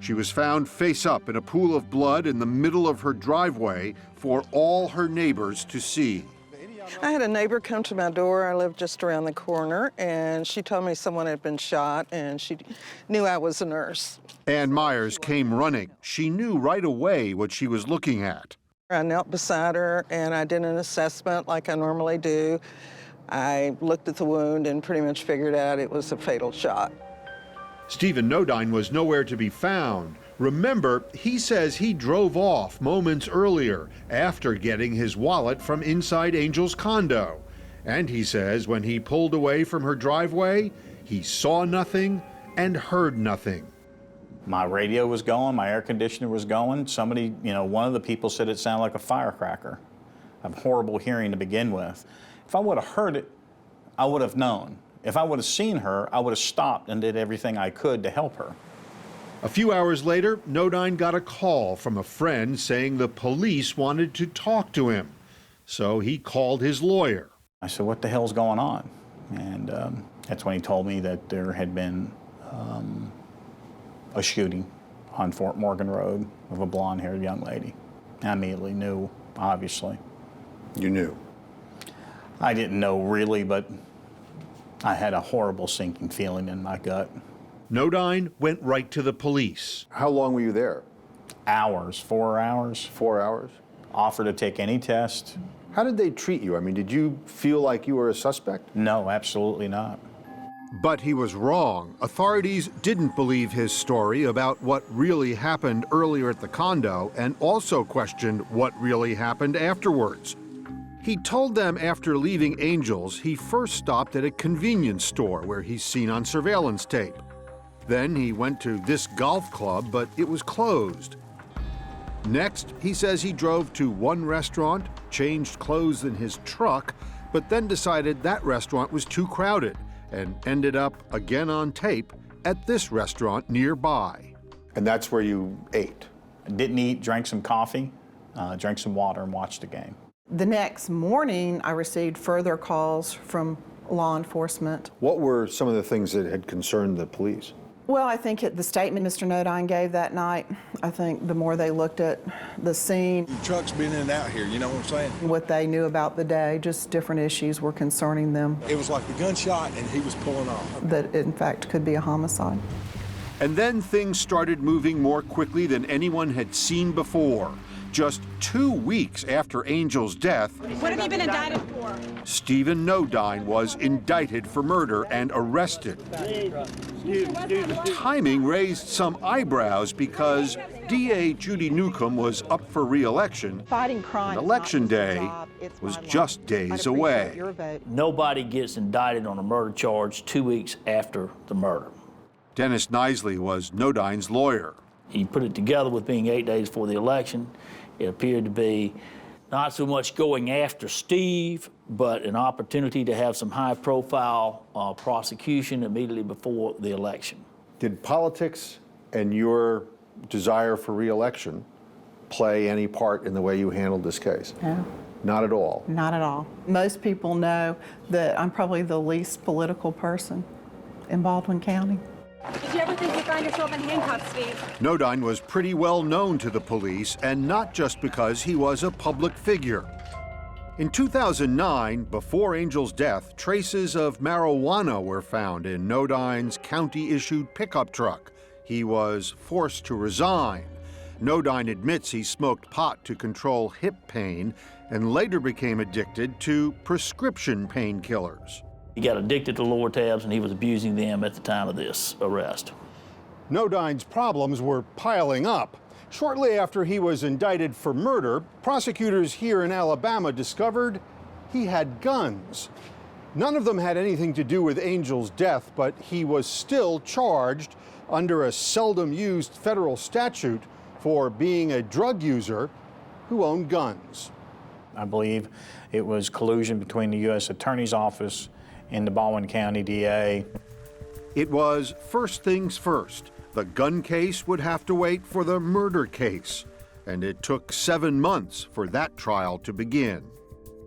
She was found face up in a pool of blood in the middle of her driveway for all her neighbors to see. I had a neighbor come to my door. I lived just around the corner, and she told me someone had been shot, and she knew I was a nurse. Ann Myers came running. She knew right away what she was looking at. I knelt beside her, and I did an assessment like I normally do. I looked at the wound and pretty much figured out it was a fatal shot. Stephen Nodine was nowhere to be found. Remember, he says he drove off moments earlier after getting his wallet from inside Angel's condo. And he says when he pulled away from her driveway, he saw nothing and heard nothing. My radio was going, my air conditioner was going. Somebody, you know, one of the people said it sounded like a firecracker. I have horrible hearing to begin with. If I would have heard it, I would have known. If I would have seen her, I would have stopped and did everything I could to help her. A few hours later, Nodine got a call from a friend saying the police wanted to talk to him. So he called his lawyer. I said, what the hell's going on? And that's when he told me that there had been a shooting on Fort Morgan Road of a blonde-haired young lady. I immediately knew, obviously. You knew? I didn't know really, but I had a horrible sinking feeling in my gut. Nodine went right to the police. How long were you there? Hours, 4 hours. 4 hours? Offered to take any test. How did they treat you? I mean, did you feel like you were a suspect? No, absolutely not. But he was wrong. Authorities didn't believe his story about what really happened earlier at the condo and also questioned what really happened afterwards. He told them after leaving Angel's, he first stopped at a convenience store where he's seen on surveillance tape. Then he went to this golf club, but it was closed. Next, he says he drove to one restaurant, changed clothes in his truck, but then decided that restaurant was too crowded and ended up, again on tape, at this restaurant nearby. And that's where you ate? Didn't eat, drank some coffee, drank some water, and watched the game. The next morning, I received further calls from law enforcement. What were some of the things that had concerned the police? Well, I think the statement Mr. Nodine gave that night, I think the more they looked at the scene. The truck's been in and out here, you know what I'm saying? What they knew about the day, just different issues were concerning them. It was like the gunshot and he was pulling off. That it, in fact, could be a homicide. And then things started moving more quickly than anyone had seen before. Just 2 weeks after Angel's death, What have you been indicted for? Stephen Nodine was indicted for murder and arrested. The timing raised some eyebrows because DA Judy Newcomb was up for re-election, Fighting crime. and Election Day was just days away. Nobody gets indicted on a murder charge 2 weeks after the murder. Dennis Nisley was Nodine's lawyer. You put it together with being 8 days before the election, it appeared to be not so much going after Steve, but an opportunity to have some high-profile prosecution immediately before the election. Did politics and your desire for re-election play any part in the way you handled this case? No. Not at all? Not at all. Most people know that I'm probably the least political person in Baldwin County. Did you ever think you'd find yourself in handcuffs, Steve? Nodine was pretty well known to the police, and not just because he was a public figure. In 2009, before Angel's death, traces of marijuana were found in Nodine's county-issued pickup truck. He was forced to resign. Nodine admits he smoked pot to control hip pain and later became addicted to prescription painkillers. He got addicted to Lortabs, and he was abusing them at the time of this arrest. Nodine's problems were piling up. Shortly after he was indicted for murder, prosecutors here in Alabama discovered he had guns. None of them had anything to do with Angel's death, but he was still charged under a seldom-used federal statute for being a drug user who owned guns. I believe it was collusion between the U.S. Attorney's Office and the Baldwin County DA. It was first things first. The gun case would have to wait for the murder case, and it took 7 months for that trial to begin.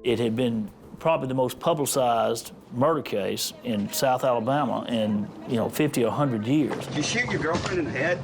It had been probably the most publicized murder case in South Alabama in, 50 or 100 years. Did you shoot your girlfriend in the head?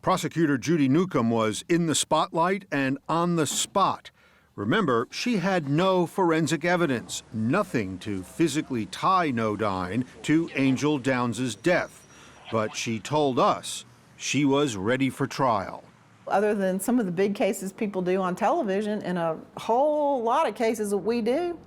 Prosecutor Judy Newcomb was in the spotlight and on the spot. Remember, she had no forensic evidence, nothing to physically tie Nodine to Angel Downs' death. But she told us she was ready for trial. Other than some of the big cases people do on television, and a whole lot of cases that we do,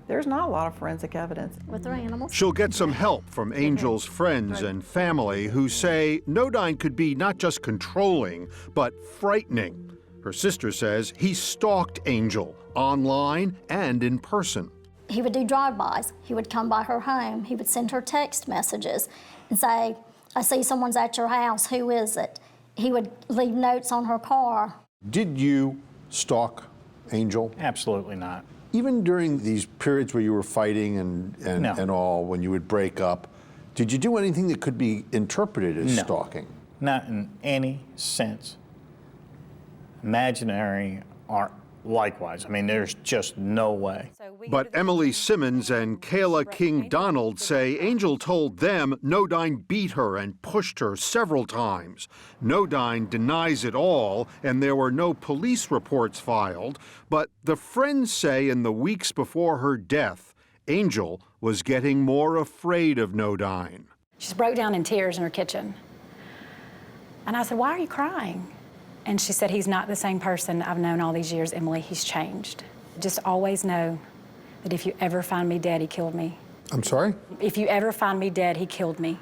there's not a lot of forensic evidence. With their animals. She'll get some help from Angel's friends and family who say Nodine could be not just controlling, but frightening. Her sister says he stalked Angel online and in person. He would do drive-bys. He would come by her home. He would send her text messages and say, I see someone's at your house, who is it? He would leave notes on her car. Did you stalk Angel? Absolutely not. Even during these periods where you were fighting and all, when you would break up, did you do anything that could be interpreted as stalking? Not in any sense. Imaginary or likewise. I mean, there's just no way. But Emily Simmons and Kayla King-Donald say Angel told them Nodine beat her and pushed her several times. Nodine denies it all, and there were no police reports filed. But the friends say in the weeks before her death, Angel was getting more afraid of Nodine. She just broke down in tears in her kitchen. And I said, why are you crying? And she said, he's not the same person I've known all these years, Emily. He's changed. Just always know that if you ever find me dead, he killed me. I'm sorry? If you ever find me dead, he killed me.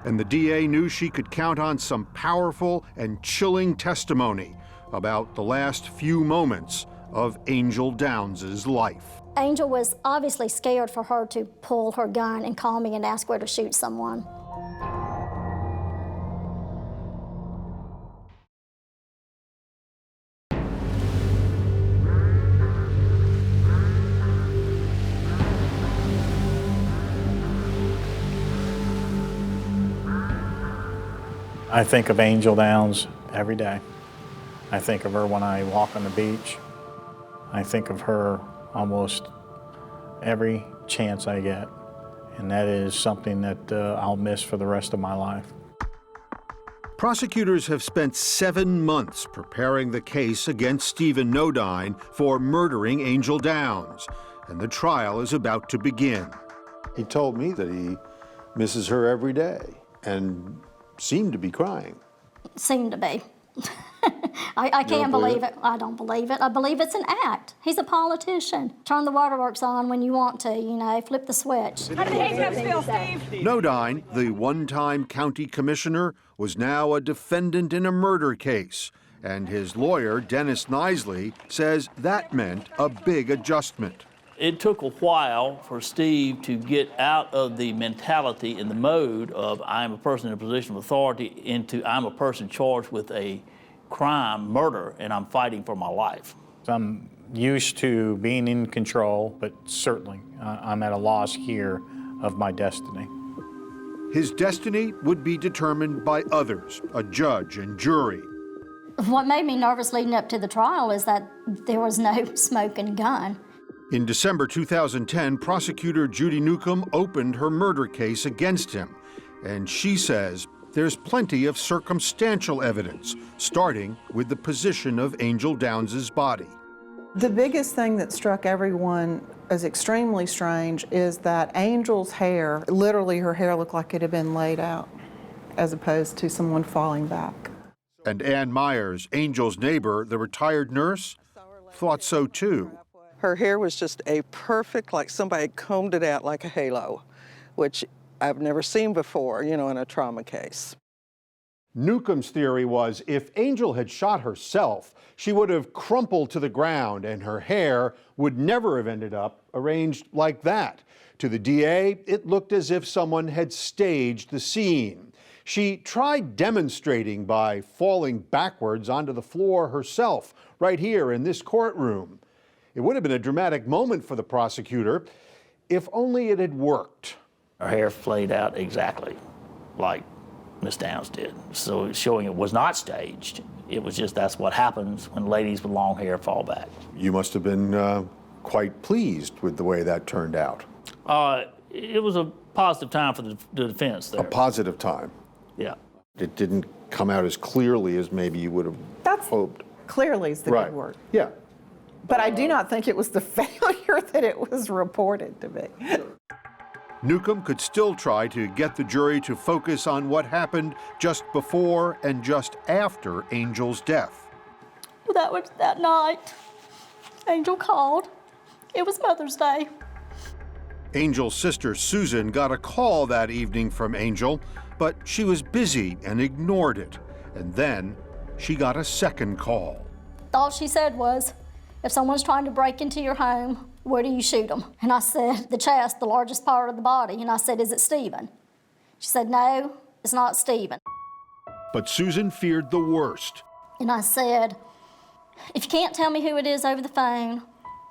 And the DA knew she could count on some powerful and chilling testimony about the last few moments of Angel Downs' life. Angel was obviously scared for her to pull her gun and call me and ask where to shoot someone. I think of Angel Downs every day. I think of her when I walk on the beach. I think of her almost every chance I get. And that is something that I'll miss for the rest of my life. Prosecutors have spent 7 months preparing the case against Stephen Nodine for murdering Angel Downs, and the trial is about to begin. He told me that he misses her every day and seemed to be crying. Seemed to be. I can't believe it. I don't believe it. I believe it's an act. He's a politician. Turn the waterworks on when you want to, flip the switch. How do the handcuffs feel, Steve? Nodine, the one-time county commissioner, was now a defendant in a murder case. And his lawyer, Dennis Nisley, says that meant a big adjustment. It took a while for Steve to get out of the mentality and the mode of I'm a person in a position of authority into I'm a person charged with a crime, murder, and I'm fighting for my life. I'm used to being in control, but certainly I'm at a loss here of my destiny. His destiny would be determined by others, a judge and jury. What made me nervous leading up to the trial is that there was no smoking gun. In December 2010, prosecutor Judy Newcomb opened her murder case against him, and she says there's plenty of circumstantial evidence, starting with the position of Angel Downs' body. The biggest thing that struck everyone as extremely strange is that Angel's hair, literally her hair looked like it had been laid out, as opposed to someone falling back. And Ann Myers, Angel's neighbor, the retired nurse, thought so too. Her hair was just a perfect, like somebody combed it out like a halo, which I've never seen before, in a trauma case. Newcomb's theory was if Angel had shot herself, she would have crumpled to the ground and her hair would never have ended up arranged like that. To the DA, it looked as if someone had staged the scene. She tried demonstrating by falling backwards onto the floor herself, right here in this courtroom. It would have been a dramatic moment for the prosecutor if only it had worked. Her hair flayed out exactly like Miss Downs did, so showing it was not staged. It was just that's what happens when ladies with long hair fall back. You must have been quite pleased with the way that turned out. It was a positive time for the defense there. A positive time. Yeah. It didn't come out as clearly as maybe you would have hoped. Clearly is the Right. good word. Yeah. But I do not think it was the failure that it was reported to be. Newcomb could still try to get the jury to focus on what happened just before and just after Angel's death. Well, that was that night. Angel called. It was Mother's Day. Angel's sister Susan got a call that evening from Angel, but she was busy and ignored it. And then she got a second call. All she said was, if someone's trying to break into your home, where do you shoot them? And I said, the chest, the largest part of the body. And I said, is it Stephen? She said, no, it's not Stephen. But Susan feared the worst. And I said, if you can't tell me who it is over the phone,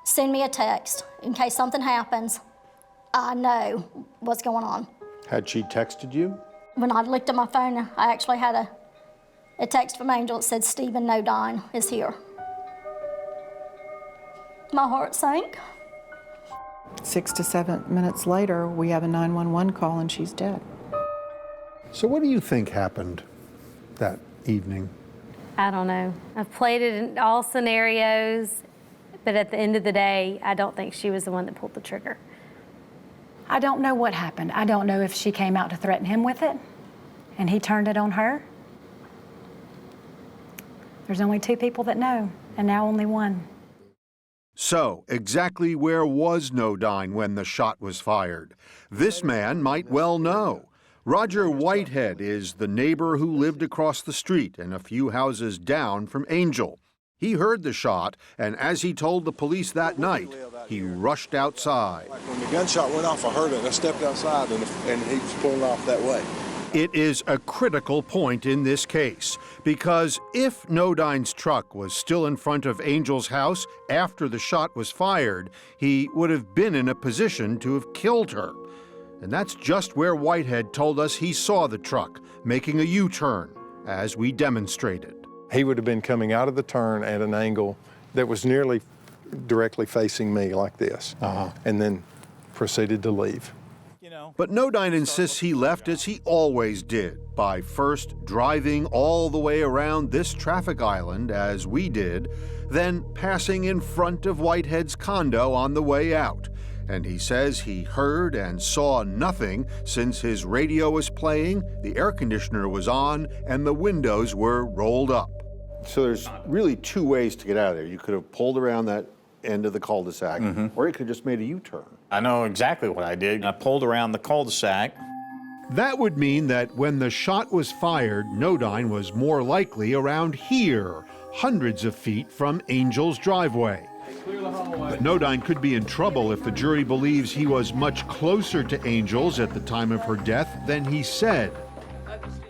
send me a text in case something happens. I know what's going on. Had she texted you? When I looked at my phone, I actually had a text from Angel that said, Stephen Nodine is here. My heart sank. 6 to 7 minutes later, we have a 911 call and she's dead. So what do you think happened that evening? I don't know. I've played it in all scenarios, but at the end of the day, I don't think she was the one that pulled the trigger. I don't know what happened. I don't know if she came out to threaten him with it and he turned it on her. There's only 2 people that know, and now only one. So, exactly where was Nodine when the shot was fired? This man might well know. Roger Whitehead is the neighbor who lived across the street and a few houses down from Angel. He heard the shot, and as he told the police that night, he rushed outside. When the gunshot went off, I heard it. I stepped outside, and he was pulling off that way. It is a critical point in this case, because if Nodine's truck was still in front of Angel's house after the shot was fired, he would have been in a position to have killed her. And that's just where Whitehead told us he saw the truck, making a U-turn, as we demonstrated. He would have been coming out of the turn at an angle that was nearly directly facing me like this, and then proceeded to leave. But Nodine insists he left as he always did, by first driving all the way around this traffic island, as we did, then passing in front of Whitehead's condo on the way out. And he says he heard and saw nothing since his radio was playing, the air conditioner was on, and the windows were rolled up. So there's really 2 ways to get out of there. You could have pulled around that end of the cul-de-sac, or you could have just made a U-turn. I know exactly what I did. I pulled around the cul-de-sac. That would mean that when the shot was fired, Nodine was more likely around here, hundreds of feet from Angel's driveway. But Nodine could be in trouble if the jury believes he was much closer to Angel's at the time of her death than he said.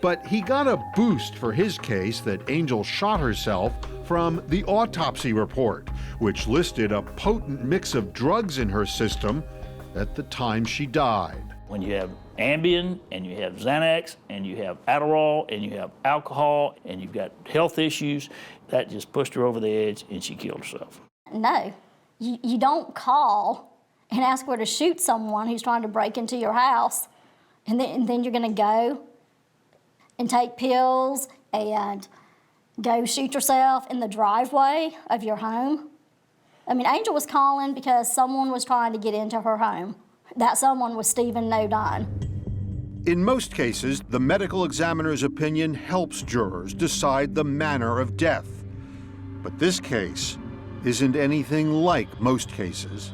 But he got a boost for his case that Angel shot herself from the autopsy report, which listed a potent mix of drugs in her system at the time she died. When you have Ambien, and you have Xanax, and you have Adderall, and you have alcohol, and you've got health issues, that just pushed her over the edge and she killed herself. No, you don't call and ask where to shoot someone who's trying to break into your house, and then you're gonna go and take pills and go shoot yourself in the driveway of your home. I mean, Angel was calling because someone was trying to get into her home. That someone was Stephen Nodine. In most cases, the medical examiner's opinion helps jurors decide the manner of death. But this case isn't anything like most cases.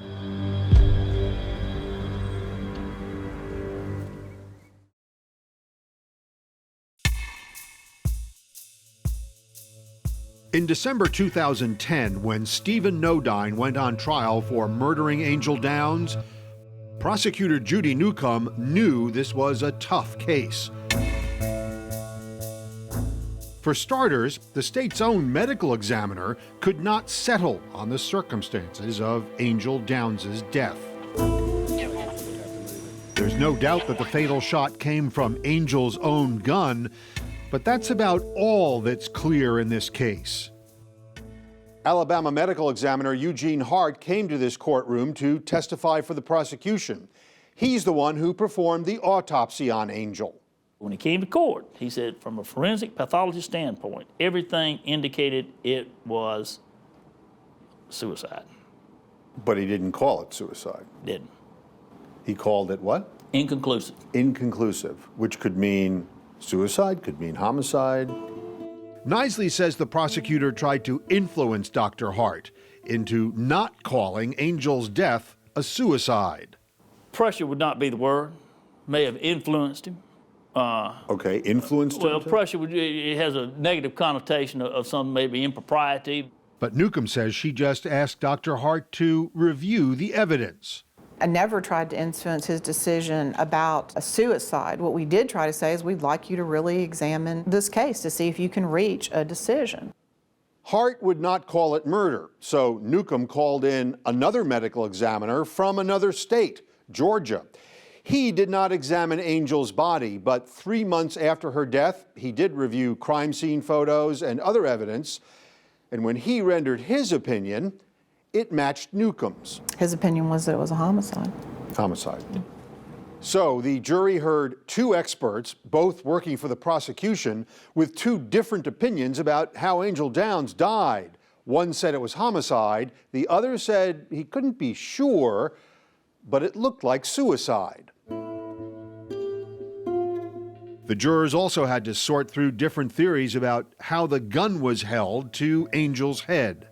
In December 2010, when Stephen Nodine went on trial for murdering Angel Downs, prosecutor Judy Newcomb knew this was a tough case. For starters, the state's own medical examiner could not settle on the circumstances of Angel Downs' death. There's no doubt that the fatal shot came from Angel's own gun, but that's about all that's clear in this case. Alabama medical examiner Eugene Hart came to this courtroom to testify for the prosecution. He's the one who performed the autopsy on Angel. When he came to court, he said from a forensic pathology standpoint, everything indicated it was suicide. But he didn't call it suicide. Didn't. He called it what? Inconclusive. Inconclusive, which could mean suicide, could mean homicide. Knisley says the prosecutor tried to influence Dr. Hart into not calling Angel's death a suicide. Pressure would not be the word. May have influenced him. Okay, influenced him? Well, pressure, it has a negative connotation of some maybe impropriety. But Newcomb says she just asked Dr. Hart to review the evidence. I never tried to influence his decision about a suicide. What we did try to say is we'd like you to really examine this case to see if you can reach a decision. Hart would not call it murder, so Newcomb called in another medical examiner from another state, Georgia. He did not examine Angel's body, but 3 months after her death, he did review crime scene photos and other evidence. And when he rendered his opinion, it matched Newcomb's. His opinion was that it was a homicide. Homicide. So the jury heard 2 experts, both working for the prosecution, with 2 different opinions about how Angel Downs died. One said it was homicide, the other said he couldn't be sure, but it looked like suicide. The jurors also had to sort through different theories about how the gun was held to Angel's head.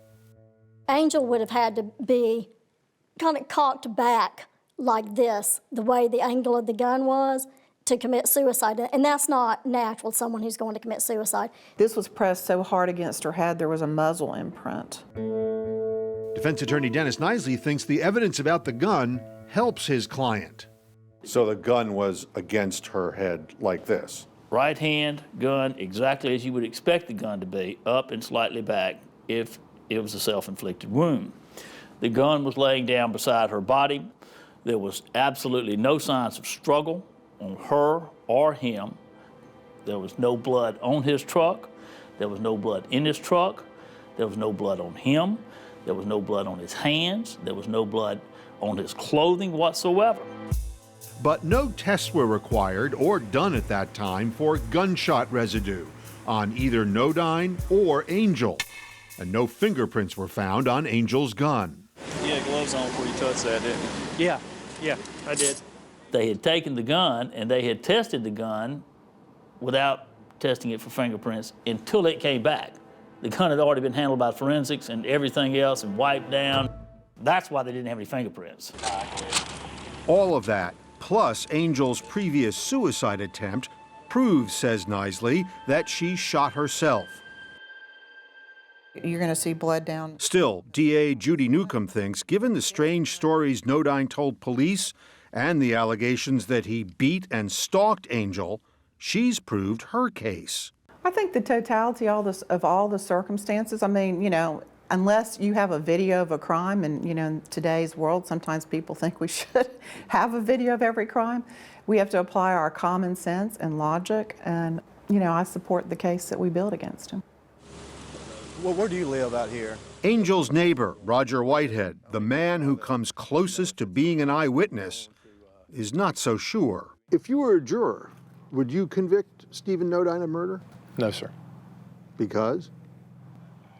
Angel would have had to be kind of cocked back like this, the way the angle of the gun was, to commit suicide. And that's not natural, someone who's going to commit suicide. This was pressed so hard against her head, there was a muzzle imprint. Defense attorney Dennis Knisley thinks the evidence about the gun helps his client. So the gun was against her head like this? Right hand, gun, exactly as you would expect the gun to be, up and slightly back if it was a self-inflicted wound. The gun was laying down beside her body. There was absolutely no signs of struggle on her or him. There was no blood on his truck. There was no blood in his truck. There was no blood on him. There was no blood on his hands. There was no blood on his clothing whatsoever. But no tests were required or done at that time for gunshot residue on either Nodine or Angel. And no fingerprints were found on Angel's gun. You had gloves on before you touched that, didn't you? Yeah, I did. They had taken the gun and they had tested the gun without testing it for fingerprints until it came back. The gun had already been handled by forensics and everything else and wiped down. That's why they didn't have any fingerprints. All of that, plus Angel's previous suicide attempt, proves, says Knisley, that she shot herself. You're going to see blood down. Still, DA Judy Newcomb thinks, given the strange stories Nodine told police and the allegations that he beat and stalked Angel, she's proved her case. I think the totality of all the circumstances, I mean, you know, unless you have a video of a crime, and, you know, in today's world, sometimes people think we should have a video of every crime. We have to apply our common sense and logic, and, you know, I support the case that we built against him. Well, where do you live out here? Angel's neighbor, Roger Whitehead, the man who comes closest to being an eyewitness, is not so sure. If you were a juror, would you convict Stephen Nodine of murder? No, sir. Because?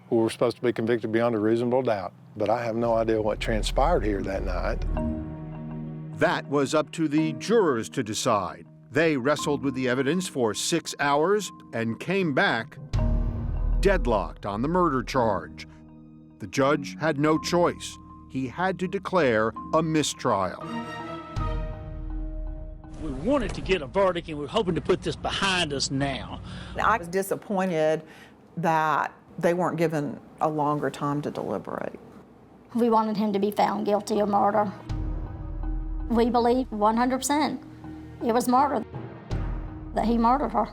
We were supposed to be convicted beyond a reasonable doubt, but I have no idea what transpired here that night. That was up to the jurors to decide. They wrestled with the evidence for 6 hours and came back deadlocked on the murder charge. The judge had no choice. He had to declare a mistrial. We wanted to get a verdict and we were hoping to put this behind us now. I was disappointed that they weren't given a longer time to deliberate. We wanted him to be found guilty of murder. We believe 100% it was murder, that he murdered her.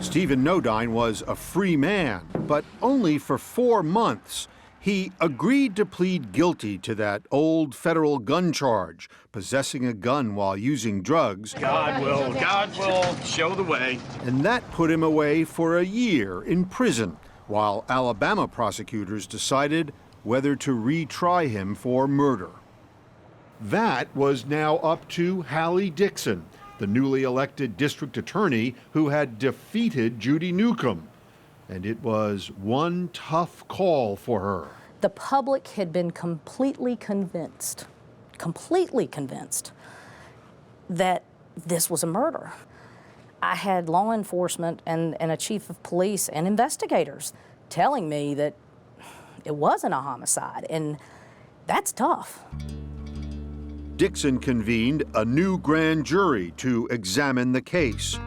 Stephen Nodine was a free man, but only for 4 months. He agreed to plead guilty to that old federal gun charge, possessing a gun while using drugs. God will show the way. And that put him away for a year in prison, while Alabama prosecutors decided whether to retry him for murder. That was now up to Hallie Dixon, the newly elected district attorney who had defeated Judy Newcomb. And it was one tough call for her. The public had been completely convinced that this was a murder. I had law enforcement and a chief of police and investigators telling me that it wasn't a homicide, and that's tough. Dixon convened a new grand jury to examine the case.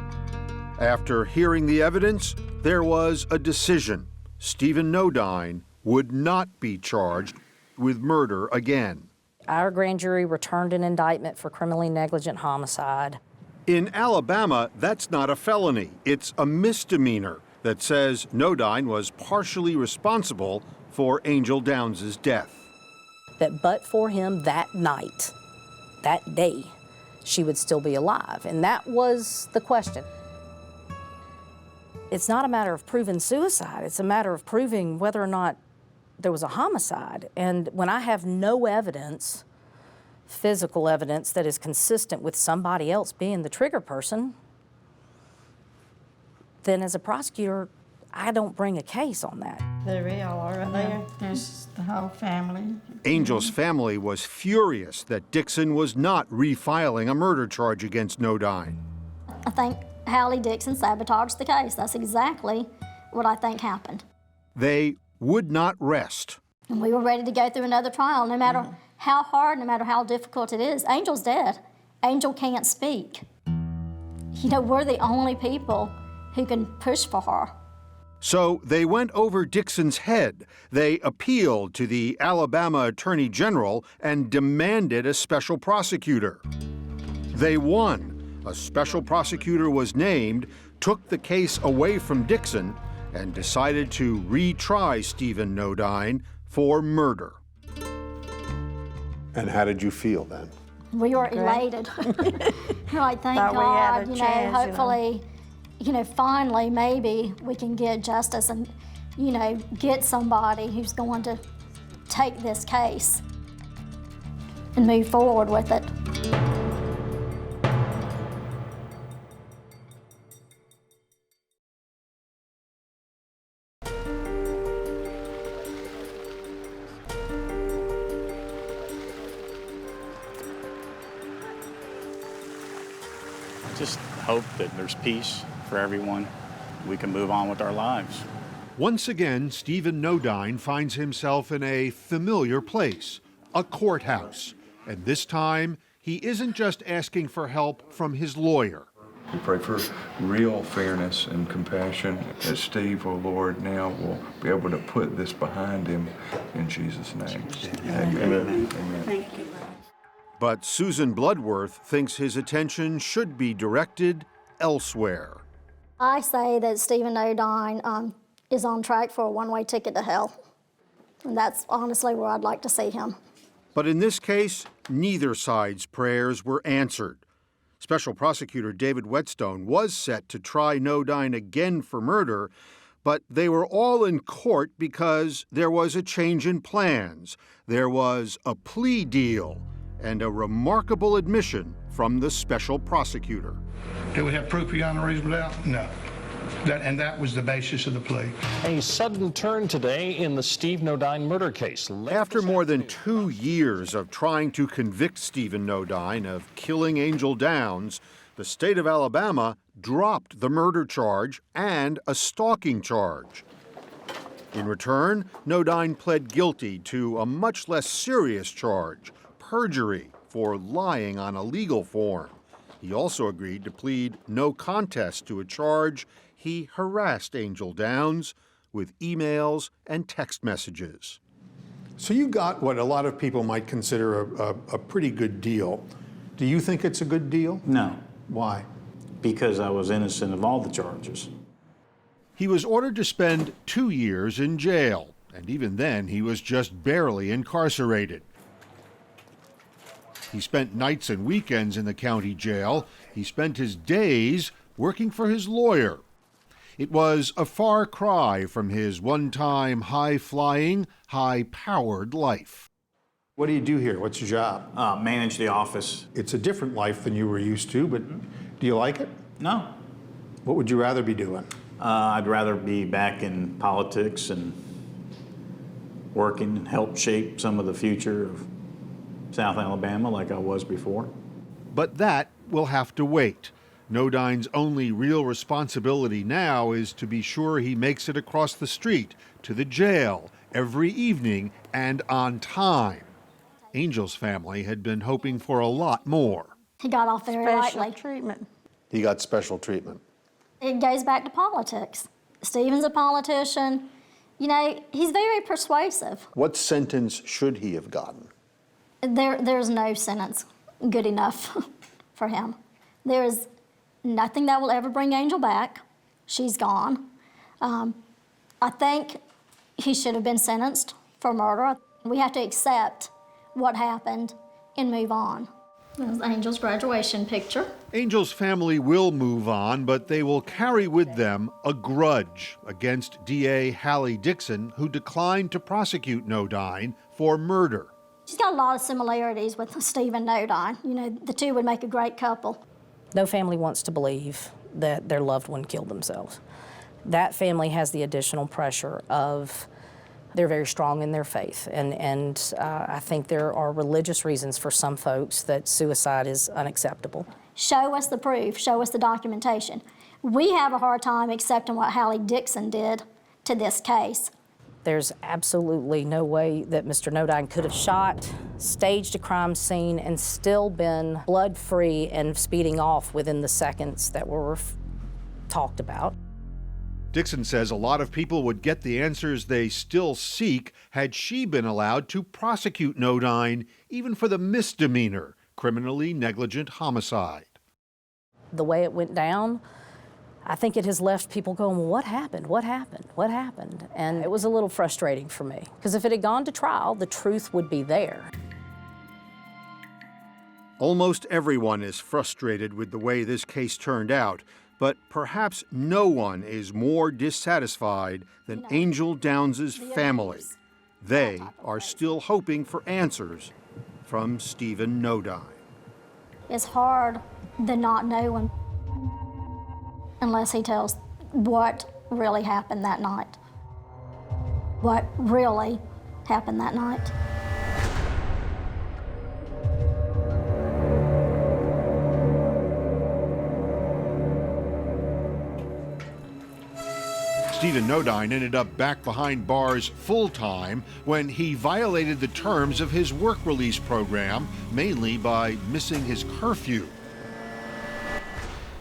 After hearing the evidence, there was a decision. Stephen Nodine would not be charged with murder again. Our grand jury returned an indictment for criminally negligent homicide. In Alabama, that's not a felony. It's a misdemeanor that says Nodine was partially responsible for Angel Downs' death. That but for him that night, that day, she would still be alive. And that was the question. It's not a matter of proving suicide. It's a matter of proving whether or not there was a homicide. And when I have no evidence, physical evidence, that is consistent with somebody else being the trigger person, then as a prosecutor, I don't bring a case on that. There we are right there. There's the whole family. Angel's family was furious that Dixon was not refiling a murder charge against Nodine. I think Hallie Dixon sabotaged the case. That's exactly what I think happened. They would not rest. And we were ready to go through another trial, no matter how hard, no matter how difficult it is. Angel's dead. Angel can't speak. You know, we're the only people who can push for her. So they went over Dixon's head. They appealed to the Alabama Attorney General and demanded a special prosecutor. They won. A special prosecutor was named, took the case away from Dixon, and decided to retry Stephen Nodine for murder. And how did you feel then? We were elated. We're like, thank Thought we had God, a you chance, know, hopefully, finally, maybe we can get justice and, get somebody who's going to take this case and move forward with it. Just hope that there's peace for everyone. We can move on with our lives. Once again, Stephen Nodine finds himself in a familiar place, a courthouse. And this time, he isn't just asking for help from his lawyer. We pray for real fairness and compassion, that Steve, oh Lord, now will be able to put this behind him in Jesus' name. Amen. Amen. Amen. Thank you. But Susan Bloodworth thinks his attention should be directed elsewhere. I say that Stephen Nodine is on track for a one-way ticket to hell. And that's honestly where I'd like to see him. But in this case, neither side's prayers were answered. Special Prosecutor David Whetstone was set to try Nodine again for murder, but they were all in court because there was a change in plans. There was a plea deal and a remarkable admission from the special prosecutor. Do we have proof beyond a reasonable doubt? No. That was the basis of the plea. A sudden turn today in the Steve Nodine murder case. After more than 2 years of trying to convict Stephen Nodine of killing Angel Downs, the state of Alabama dropped the murder charge and a stalking charge. In return, Nodine pled guilty to a much less serious charge, perjury for lying on a legal form. He also agreed to plead no contest to a charge he harassed Angel Downs with emails and text messages. So you got what a lot of people might consider a pretty good deal. Do you think it's a good deal? No. Why? Because I was innocent of all the charges. He was ordered to spend 2 years in jail, and even then he was just barely incarcerated. He spent nights and weekends in the county jail. He spent his days working for his lawyer. It was a far cry from his one-time high-flying, high-powered life. What do you do here? What's your job? Manage the office. It's a different life than you were used to, but do you like it? No. What would you rather be doing? I'd rather be back in politics and working and help shape some of the future of South Alabama like I was before. But that will have to wait. Nodine's only real responsibility now is to be sure he makes it across the street to the jail every evening and on time. Angel's family had been hoping for a lot more. He got off very lightly. treatment. He got special treatment. It goes back to politics. Stephen's a politician. You know, he's very persuasive. What sentence should he have gotten? There's no sentence good enough for him. There is nothing that will ever bring Angel back. She's gone. I think he should have been sentenced for murder. We have to accept what happened and move on. There's Angel's graduation picture. Angel's family will move on, but they will carry with them a grudge against DA Hallie Dixon, who declined to prosecute Nodine for murder. She's got a lot of similarities with Stephen Nodine. You know, the two would make a great couple. No family wants to believe that their loved one killed themselves. That family has the additional pressure of they're very strong in their faith, and I think there are religious reasons for some folks that suicide is unacceptable. Show us the proof, show us the documentation. We have a hard time accepting what Hallie Dixon did to this case. There's absolutely no way that Mr. Nodine could have shot, staged a crime scene, and still been blood-free and speeding off within the seconds that were talked about. Dixon says a lot of people would get the answers they still seek had she been allowed to prosecute Nodine, even for the misdemeanor, criminally negligent homicide. The way it went down, I think it has left people going, well, what happened? What happened? What happened? And it was a little frustrating for me, because if it had gone to trial, the truth would be there. Almost everyone is frustrated with the way this case turned out, but perhaps no one is more dissatisfied than Angel Downs' family. They are still hoping for answers from Stephen Nodine. It's hard the not knowing unless he tells what really happened that night. What really happened that night. Stephen Nodine ended up back behind bars full-time when he violated the terms of his work release program, mainly by missing his curfew.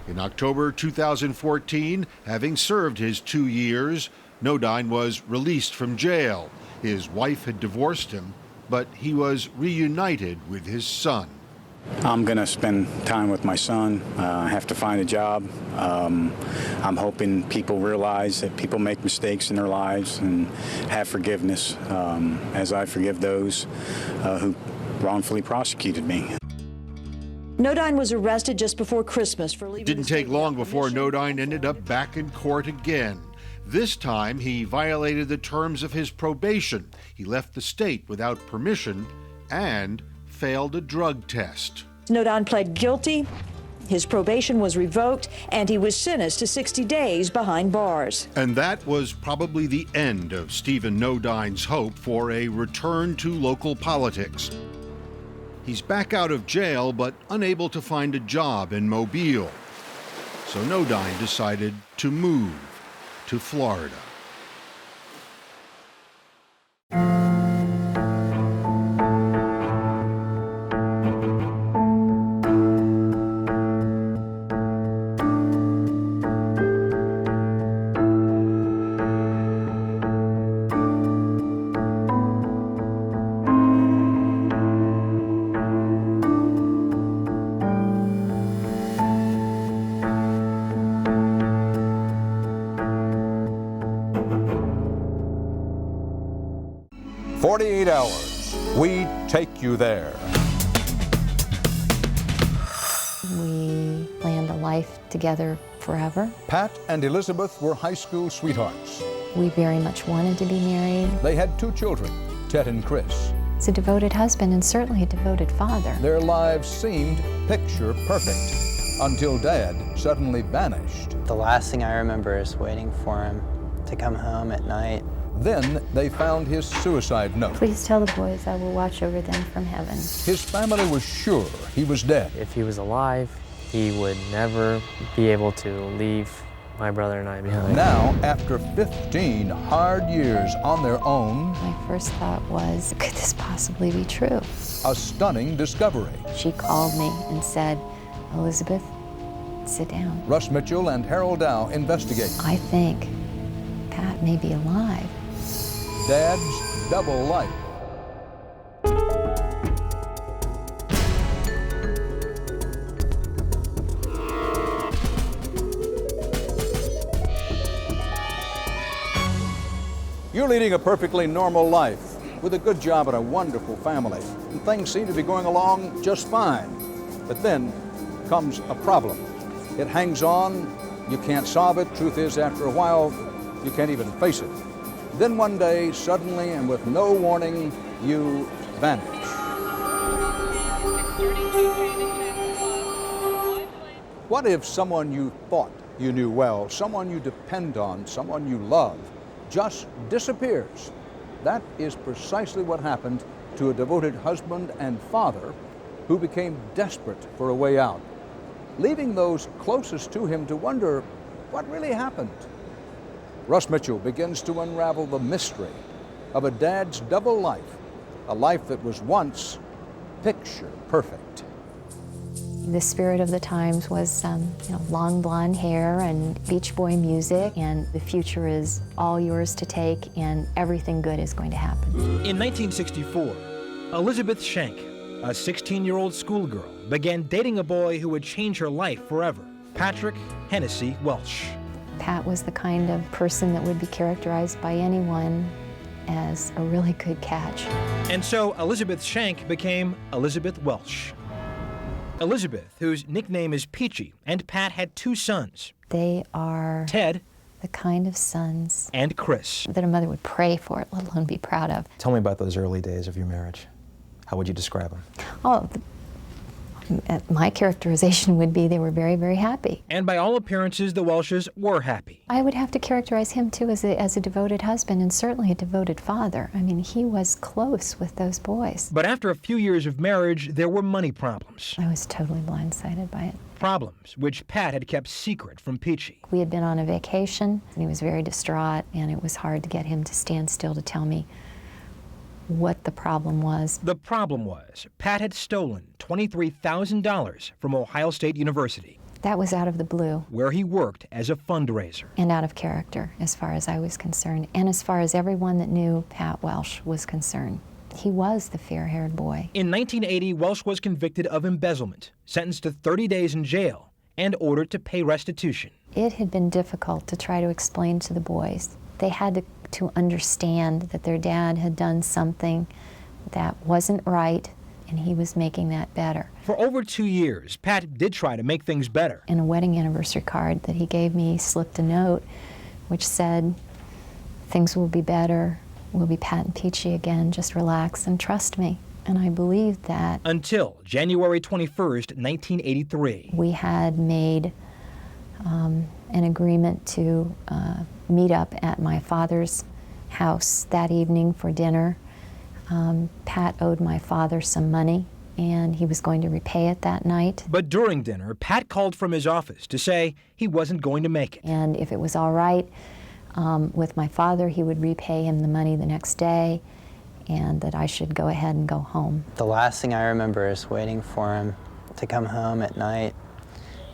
In October 2014, having served his 2 years, Nodine was released from jail. His wife had divorced him, but he was reunited with his son. I'm going to spend time with my son. I have to find a job. I'm hoping people realize that people make mistakes in their lives and have forgiveness, as I forgive those who wrongfully prosecuted me. Nodine was arrested just before Christmas for leaving. It didn't take long before Nodine ended up back in court again. This time, he violated the terms of his probation. He left the state without permission and failed a drug test. Nodine pled guilty. His probation was revoked, and he was sentenced to 60 days behind bars. And that was probably the end of Stephen Nodine's hope for a return to local politics. He's back out of jail, but unable to find a job in Mobile. So Nodine decided to move to Florida. We take you there. We planned a life together forever. Pat and Elizabeth were high school sweethearts. We very much wanted to be married. They had 2 children, Ted and Chris. He's a devoted husband and certainly a devoted father. Their lives seemed picture perfect until Dad suddenly vanished. The last thing I remember is waiting for him to come home at night. Then they found his suicide note. Please tell the boys I will watch over them from heaven. His family was sure he was dead. If he was alive, he would never be able to leave my brother and I behind. Now, after 15 hard years on their own, My first thought was, could this possibly be true? a stunning discovery. She called me and said, Elizabeth, sit down. Russ Mitchell and Harold Dow investigate. I think Pat may be alive. Dad's double life. You're leading a perfectly normal life with a good job and a wonderful family. And things seem to be going along just fine. But then comes a problem. It hangs on, you can't solve it. Truth is, after a while, you can't even face it. Then one day, suddenly and with no warning, you vanish. What if someone you thought you knew well, someone you depend on, someone you love, just disappears? That is precisely what happened to a devoted husband and father who became desperate for a way out, leaving those closest to him to wonder what really happened. Russ Mitchell begins to unravel the mystery of a dad's double life, a life that was once picture perfect. The spirit of the times was long blonde hair and Beach Boy music, and the future is all yours to take and everything good is going to happen. In 1964, Elizabeth Schenck, a 16-year-old schoolgirl, began dating a boy who would change her life forever, Patrick Hennessy Welsh. Pat was the kind of person that would be characterized by anyone as a really good catch. And so Elizabeth Schenck became Elizabeth Welsh. Elizabeth, whose nickname is Peachy, and Pat had 2 sons. They are Ted, the kind of sons and Chris, that a mother would pray for, let alone be proud of. Tell me about those early days of your marriage. How would you describe them? Oh, my characterization would be they were very, very happy. And by all appearances, the Welshes were happy. I would have to characterize him, too, as a devoted husband and certainly a devoted father. I mean, he was close with those boys. But after a few years of marriage, there were money problems. I was totally blindsided by it. Problems which Pat had kept secret from Peachy. We had been on a vacation, and he was very distraught, and it was hard to get him to stand still to tell me what the problem was. The problem was Pat had stolen $23,000 from Ohio State University. That was out of the blue. Where he worked as a fundraiser. And out of character, as far as I was concerned, and as far as everyone that knew Pat Welsh was concerned. He was the fair-haired boy. In 1980, Welsh was convicted of embezzlement, sentenced to 30 days in jail, and ordered to pay restitution. It had been difficult to try to explain to the boys. They had to understand that their dad had done something that wasn't right, and he was making that better. For over 2 years, Pat did try to make things better. In a wedding anniversary card that he gave me, he slipped a note which said, "Things will be better, we'll be Pat and Peachy again, just relax and trust me." And I believed that. Until January 21st, 1983. We had made an agreement to meet up at my father's house that evening for dinner. Pat owed my father some money, and he was going to repay it that night. But during dinner, Pat called from his office to say he wasn't going to make it. And if it was all right with my father, he would repay him the money the next day, and that I should go ahead and go home. The last thing I remember is waiting for him to come home at night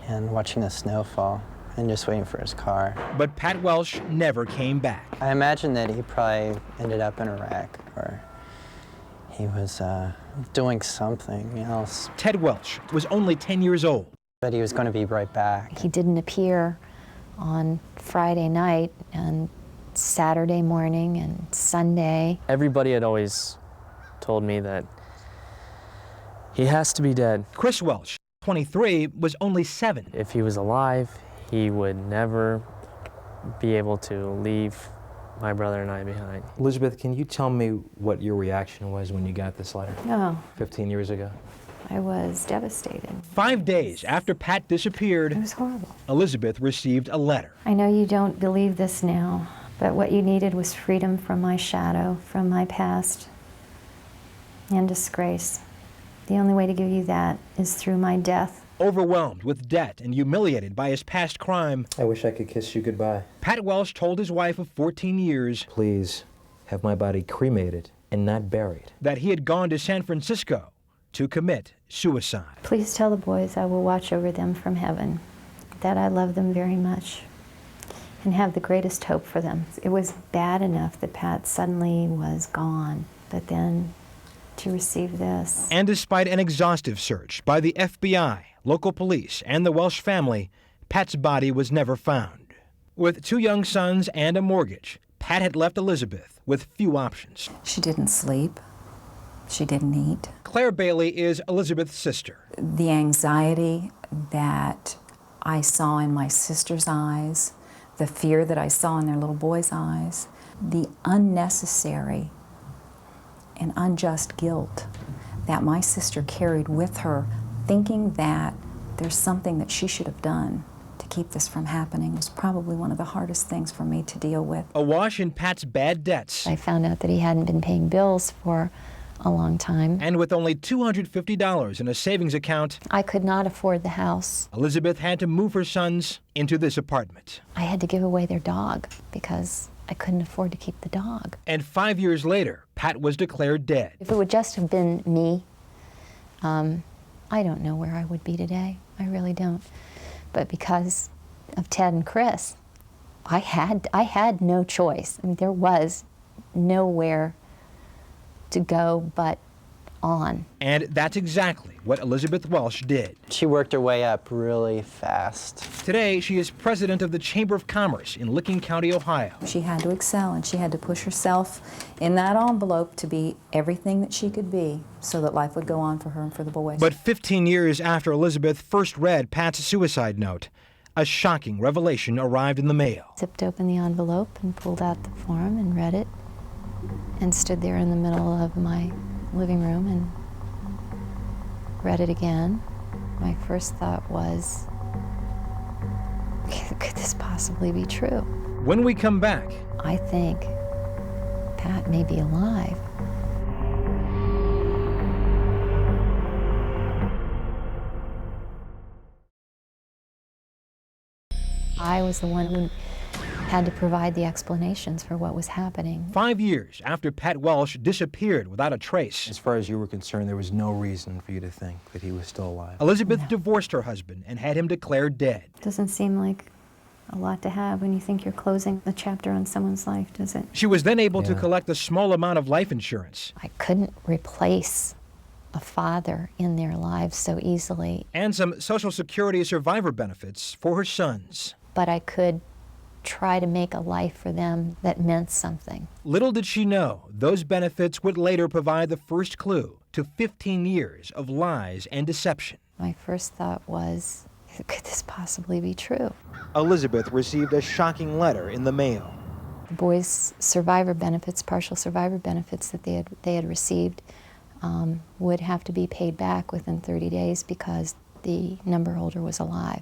and watching the snow fall and just waiting for his car. But Pat Welsh never came back. I imagine that he probably ended up in Iraq, or he was doing something else. Ted Welsh was only 10 years old. But he was going to be right back. He didn't appear on Friday night and Saturday morning and Sunday. Everybody had always told me that he has to be dead. Chris Welsh 23, was only 7. If he was alive, he would never be able to leave my brother and I behind. Elizabeth, can you tell me what your reaction was when you got this letter? No. 15 years ago. I was devastated. 5 days after Pat disappeared, It was horrible. Elizabeth received a letter. I know you don't believe this now, but what you needed was freedom from my shadow, from my past, and disgrace. The only way to give you that is through my death. Overwhelmed with debt and humiliated by his past crime, I wish I could kiss you goodbye. Pat Welsh told his wife of 14 years, Please have my body cremated and not buried. that he had gone to San Francisco to commit suicide. Please tell the boys I will watch over them from heaven, that I love them very much and have the greatest hope for them. It was bad enough that Pat suddenly was gone, but then to receive this. And despite an exhaustive search by the FBI, local police, and the Welsh family, Pat's body was never found. With 2 young sons and a mortgage, Pat had left Elizabeth with few options. She didn't sleep. She didn't eat. Claire Bailey is Elizabeth's sister. The anxiety that I saw in my sister's eyes, the fear that I saw in their little boy's eyes, the unnecessary and unjust guilt that my sister carried with her, thinking that there's something that she should have done to keep this from happening, was probably one of the hardest things for me to deal with. Awash in Pat's bad debts. I found out that he hadn't been paying bills for a long time. And with only $250 in a savings account, I could not afford the house. Elizabeth had to move her sons into this apartment. I had to give away their dog because I couldn't afford to keep the dog. And 5 years later, Pat was declared dead. If it would just have been me, I don't know where I would be today. I really don't. But because of Ted and Chris, I had no choice. I mean, there was nowhere to go but on. And that's exactly what Elizabeth Welsh did. She worked her way up really fast. Today, she is president of the Chamber of Commerce in Licking County, Ohio. She had to excel, and she had to push herself in that envelope to be everything that she could be so that life would go on for her and for the boys. But 15 years after Elizabeth first read Pat's suicide note, a shocking revelation arrived in the mail. Zipped open the envelope and pulled out the form and read it and stood there in the middle of my living room and read it again. My first thought was, could this possibly be true? When we come back, I think Pat may be alive. I was the one who had to provide the explanations for what was happening. 5 years after Pat Welsh disappeared without a trace, As far as you were concerned, there was no reason for you to think that he was still alive. Elizabeth divorced her husband and had him declared dead. Doesn't seem like a lot to have when you think you're closing a chapter on someone's life, does it? She was then able to collect a small amount of life insurance. I couldn't replace a father in their lives so easily. And some Social Security survivor benefits for her sons. But I could try to make a life for them that meant something. Little did she know, those benefits would later provide the first clue to 15 years of lies and deception. My first thought was, could this possibly be true? Elizabeth received a shocking letter in the mail. The boys' survivor benefits, partial survivor benefits that they had received would have to be paid back within 30 days because the number holder was alive.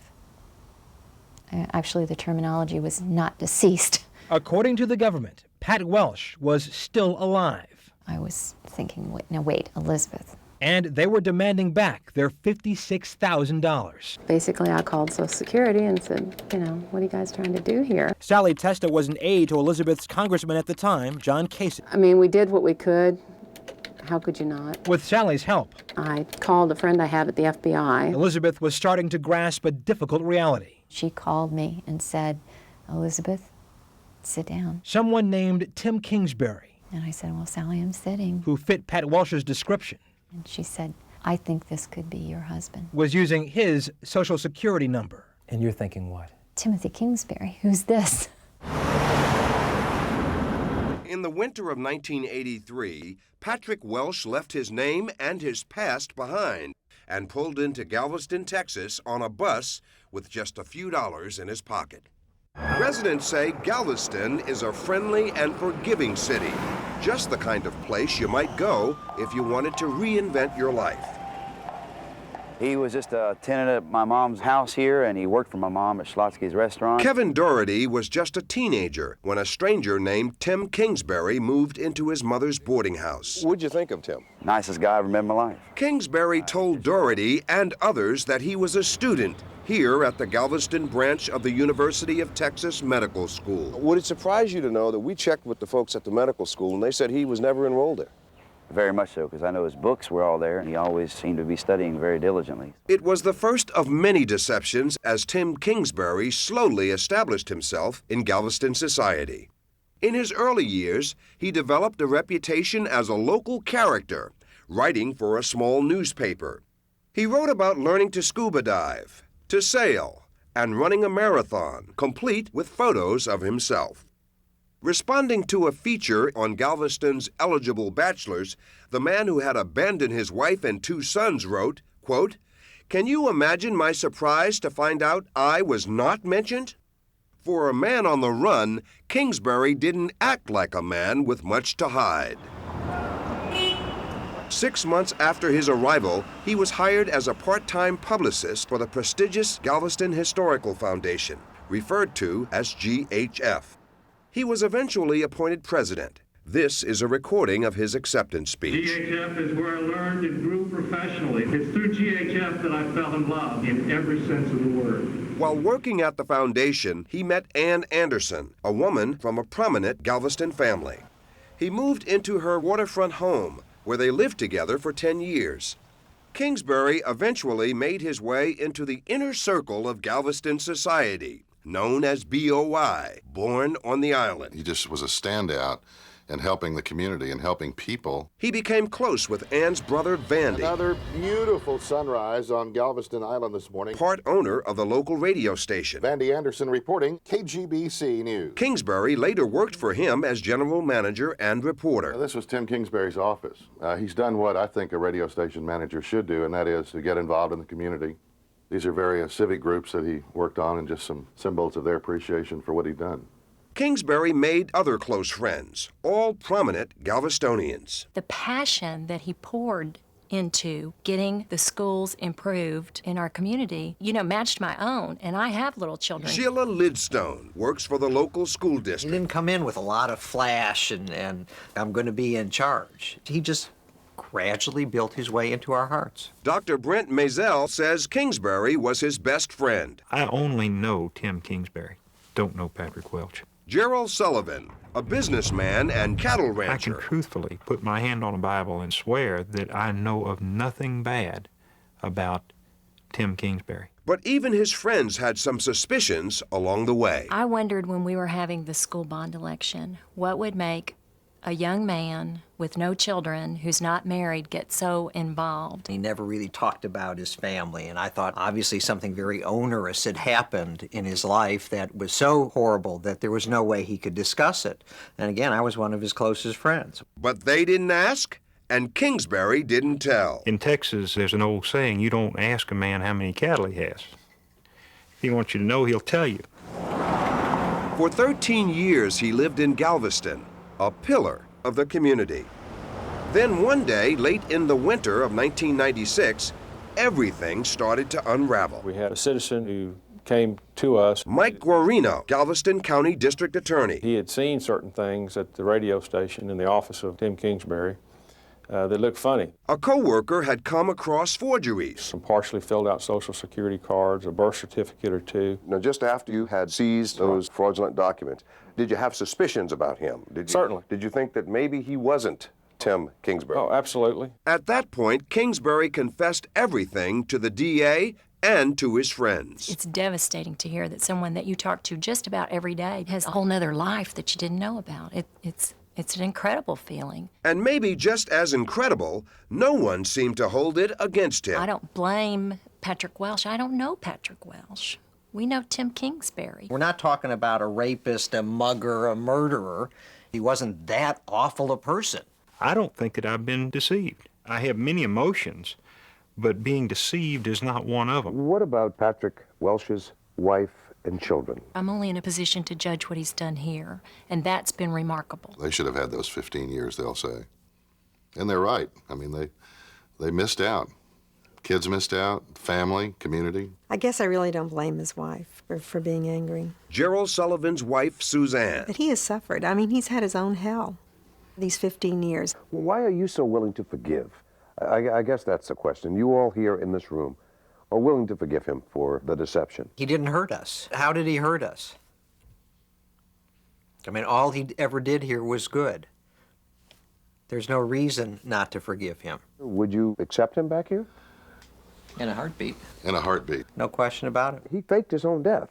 Actually, the terminology was not deceased. According to the government, Pat Welsh was still alive. I was thinking, wait, Elizabeth. And they were demanding back their $56,000. Basically, I called Social Security and said, what are you guys trying to do here? Sally Testa was an aide to Elizabeth's congressman at the time, John Kasich. I mean, we did what we could. How could you not? With Sally's help, I called a friend I have at the FBI. Elizabeth was starting to grasp a difficult reality. She called me and said, Elizabeth, sit down. Someone named Tim Kingsbury. And I said, well, Sally, I'm sitting. Who fit Pat Welsh's description. And she said, I think this could be your husband. Was using his Social Security number. And you're thinking what? Timothy Kingsbury, who's this? In the winter of 1983, Patrick Welsh left his name and his past behind. and pulled into Galveston, Texas on a bus with just a few dollars in his pocket. Residents say Galveston is a friendly and forgiving city, just the kind of place you might go if you wanted to reinvent your life. He was just a tenant at my mom's house here, and he worked for my mom at Schlotsky's restaurant. Kevin Doherty was just a teenager when a stranger named Tim Kingsbury moved into his mother's boarding house. What'd you think of Tim? Nicest guy I ever met in my life. Kingsbury told Doherty and others that he was a student here at the Galveston branch of the University of Texas Medical School. Would it surprise you to know that we checked with the folks at the medical school and they said he was never enrolled there? Very much so, because I know his books were all there, and he always seemed to be studying very diligently. It was the first of many deceptions as Tim Kingsbury slowly established himself in Galveston society. In his early years, he developed a reputation as a local character, writing for a small newspaper. He wrote about learning to scuba dive, to sail, and running a marathon, complete with photos of himself. Responding to a feature on Galveston's eligible bachelors, the man who had abandoned his wife and 2 sons wrote, quote, "Can you imagine my surprise to find out I was not mentioned?" For a man on the run, Kingsbury didn't act like a man with much to hide. 6 months after his arrival, he was hired as a part-time publicist for the prestigious Galveston Historical Foundation, referred to as GHF. He was eventually appointed president. This is a recording of his acceptance speech. GHF is where I learned and grew professionally. It's through GHF that I fell in love in every sense of the word. While working at the foundation, he met Ann Anderson, a woman from a prominent Galveston family. He moved into her waterfront home, where they lived together for 10 years. Kingsbury eventually made his way into the inner circle of Galveston society, known as BOI, Born on the Island. He just was a standout in helping the community and helping people. He became close with Ann's brother, Vandy. Another beautiful sunrise on Galveston Island this morning. Part owner of the local radio station. Vandy Anderson reporting, KGBC News. Kingsbury later worked for him as general manager and reporter. This was Tim Kingsbury's office. He's done what I think a radio station manager should do, and that is to get involved in the community. These are various civic groups that he worked on and just some symbols of their appreciation for what he'd done. Kingsbury made other close friends, all prominent Galvestonians. The passion that he poured into getting the schools improved in our community, matched my own, and I have little children. Sheila Lidstone works for the local school district. He didn't come in with a lot of flash and I'm going to be in charge. He just gradually built his way into our hearts. Dr. Brent Maisel says Kingsbury was his best friend. I only know Tim Kingsbury, don't know Patrick Welch. Gerald Sullivan, a businessman and cattle rancher. I can truthfully put my hand on a Bible and swear that I know of nothing bad about Tim Kingsbury. But even his friends had some suspicions along the way. I wondered when we were having the school bond election, what would make a young man with no children who's not married get so involved. He never really talked about his family, and I thought obviously something very onerous had happened in his life that was so horrible that there was no way he could discuss it. And again, I was one of his closest friends. But they didn't ask, and Kingsbury didn't tell. In Texas, there's an old saying, you don't ask a man how many cattle he has. If he wants you to know, he'll tell you. For 13 years, he lived in Galveston, a pillar of the community. Then one day, late in the winter of 1996, everything started to unravel. We had a citizen who came to us. Mike Guarino, Galveston County District Attorney. He had seen certain things at the radio station in the office of Tim Kingsbury that looked funny. A co-worker had come across forgeries. Some partially filled out Social Security cards, a birth certificate or two. Now, just after you had seized those fraudulent documents, did you have suspicions about him? Certainly. Did you think that maybe he wasn't Tim Kingsbury? Oh, absolutely. At that point, Kingsbury confessed everything to the DA and to his friends. It's devastating to hear that someone that you talk to just about every day has a whole nother life that you didn't know about. It's an incredible feeling. And maybe just as incredible, no one seemed to hold it against him. I don't blame Patrick Welch. I don't know Patrick Welch. We know Tim Kingsbury. We're not talking about a rapist, a mugger, a murderer. He wasn't that awful a person. I don't think that I've been deceived. I have many emotions, but being deceived is not one of them. What about Patrick Welsh's wife and children? I'm only in a position to judge what he's done here, and that's been remarkable. They should have had those 15 years, they'll say. And they're right. I mean, they missed out. Kids missed out, family, community. I guess I really don't blame his wife for being angry. Gerald Sullivan's wife, Suzanne. But he has suffered. I mean, he's had his own hell these 15 years. Well, why are you so willing to forgive? I guess that's the question. You all here in this room are willing to forgive him for the deception. He didn't hurt us. How did he hurt us? I mean, all he ever did here was good. There's no reason not to forgive him. Would you accept him back here? In a heartbeat. In a heartbeat. No question about it. He faked his own death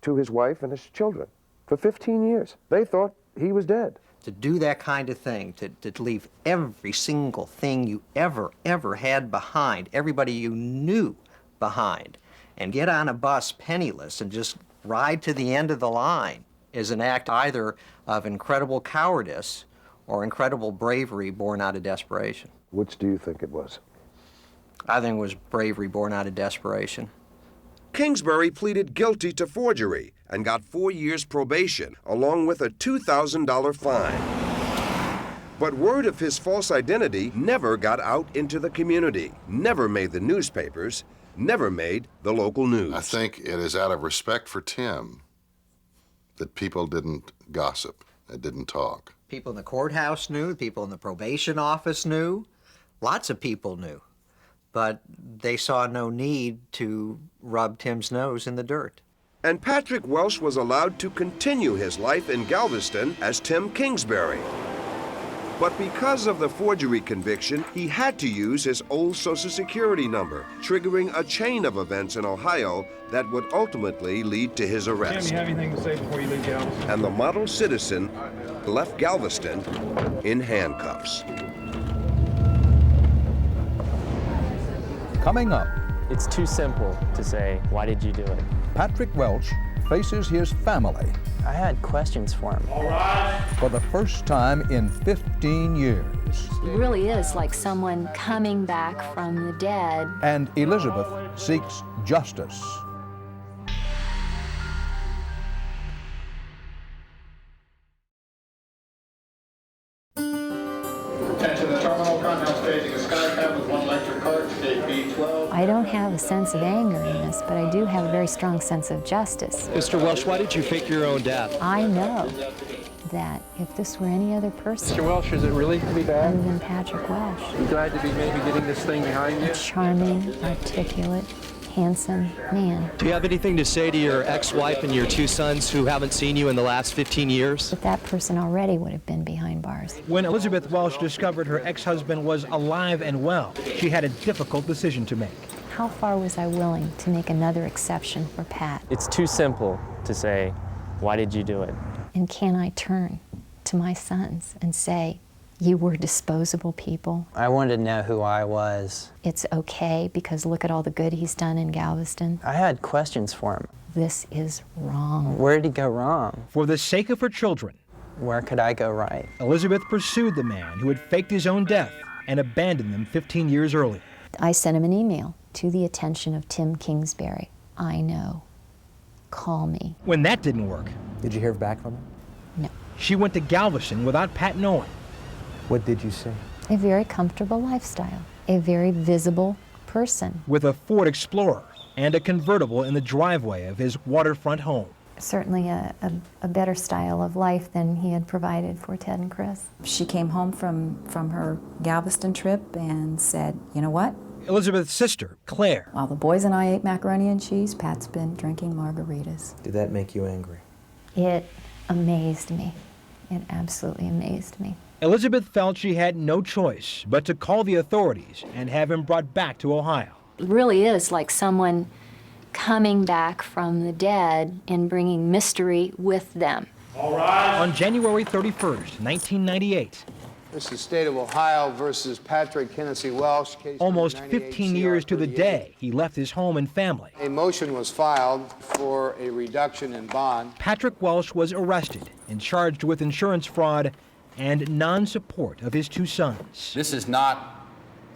to his wife and his children for 15 years. They thought he was dead. To do that kind of thing, to leave every single thing you ever had behind, everybody you knew behind, and get on a bus penniless and just ride to the end of the line is an act either of incredible cowardice or incredible bravery born out of desperation. Which do you think it was? I think it was bravery born out of desperation. Kingsbury pleaded guilty to forgery and got 4 years probation, along with a $2,000 fine. But word of his false identity never got out into the community, never made the newspapers, never made the local news. I think it is out of respect for Tim that people didn't gossip and didn't talk. People in the courthouse knew, people in the probation office knew, lots of people knew. But they saw no need to rub Tim's nose in the dirt. And Patrick Welsh was allowed to continue his life in Galveston as Tim Kingsbury. But because of the forgery conviction, he had to use his old Social Security number, triggering a chain of events in Ohio that would ultimately lead to his arrest. Tim, you have anything to say before you leave Galveston? And the model citizen left Galveston in handcuffs. Coming up, It's too simple to say, why did you do it? Patrick Welsh faces his family I had questions for him. All right. for the first time in 15 years. It really is like someone coming back from the dead. And Elizabeth seeks justice. Attention, the terminal contact staging a sky cab with one electric cart, gate B12. I don't have a sense of anger in this, but I do have a very strong sense of justice. Mr. Welsh, why did you fake your own death? I know that if this were any other person, Mr. Welsh, is it really to be bad? other than Patrick Welsh, You glad to be maybe getting this thing behind you? a charming, articulate, handsome man. Do you have anything to say to your ex-wife and your two sons who haven't seen you in the last 15 years? But that person already would have been behind bars. When Elizabeth Welsh discovered her ex-husband was alive and well, she had a difficult decision to make. How far was I willing to make another exception for Pat? It's too simple to say, why did you do it? And can I turn to my sons and say, you were disposable people? I wanted to know who I was. It's okay because look at all the good he's done in Galveston. I had questions for him. This is wrong. Where did he go wrong? For the sake of her children, Where could I go right? Elizabeth pursued the man who had faked his own death and abandoned them 15 years earlier. I sent him an email to the attention of Tim Kingsbury. I know. Call me. When that didn't work, Did you hear back from him? No. she went to Galveston without Pat knowing. What did you see? A very comfortable lifestyle. A very visible person. With a Ford Explorer and a convertible in the driveway of his waterfront home. Certainly a better style of life than he had provided for Ted and Chris. She came home from her Galveston trip and said, you know what? Elizabeth's sister, Claire. While the boys and I ate macaroni and cheese, Pat's been drinking margaritas. Did that make you angry? It amazed me. It absolutely amazed me. Elizabeth felt she had no choice but to call the authorities and have him brought back to Ohio. It really is like someone coming back from the dead and bringing mystery with them. All right. On January 31st, 1998, This is State of Ohio versus Patrick Hennessy Welsh. Case almost number 15 98 years to the CR38. day he left his home and family, A motion was filed for a reduction in bond. Patrick Welsh was arrested and charged with insurance fraud and non-support of his two sons. This is not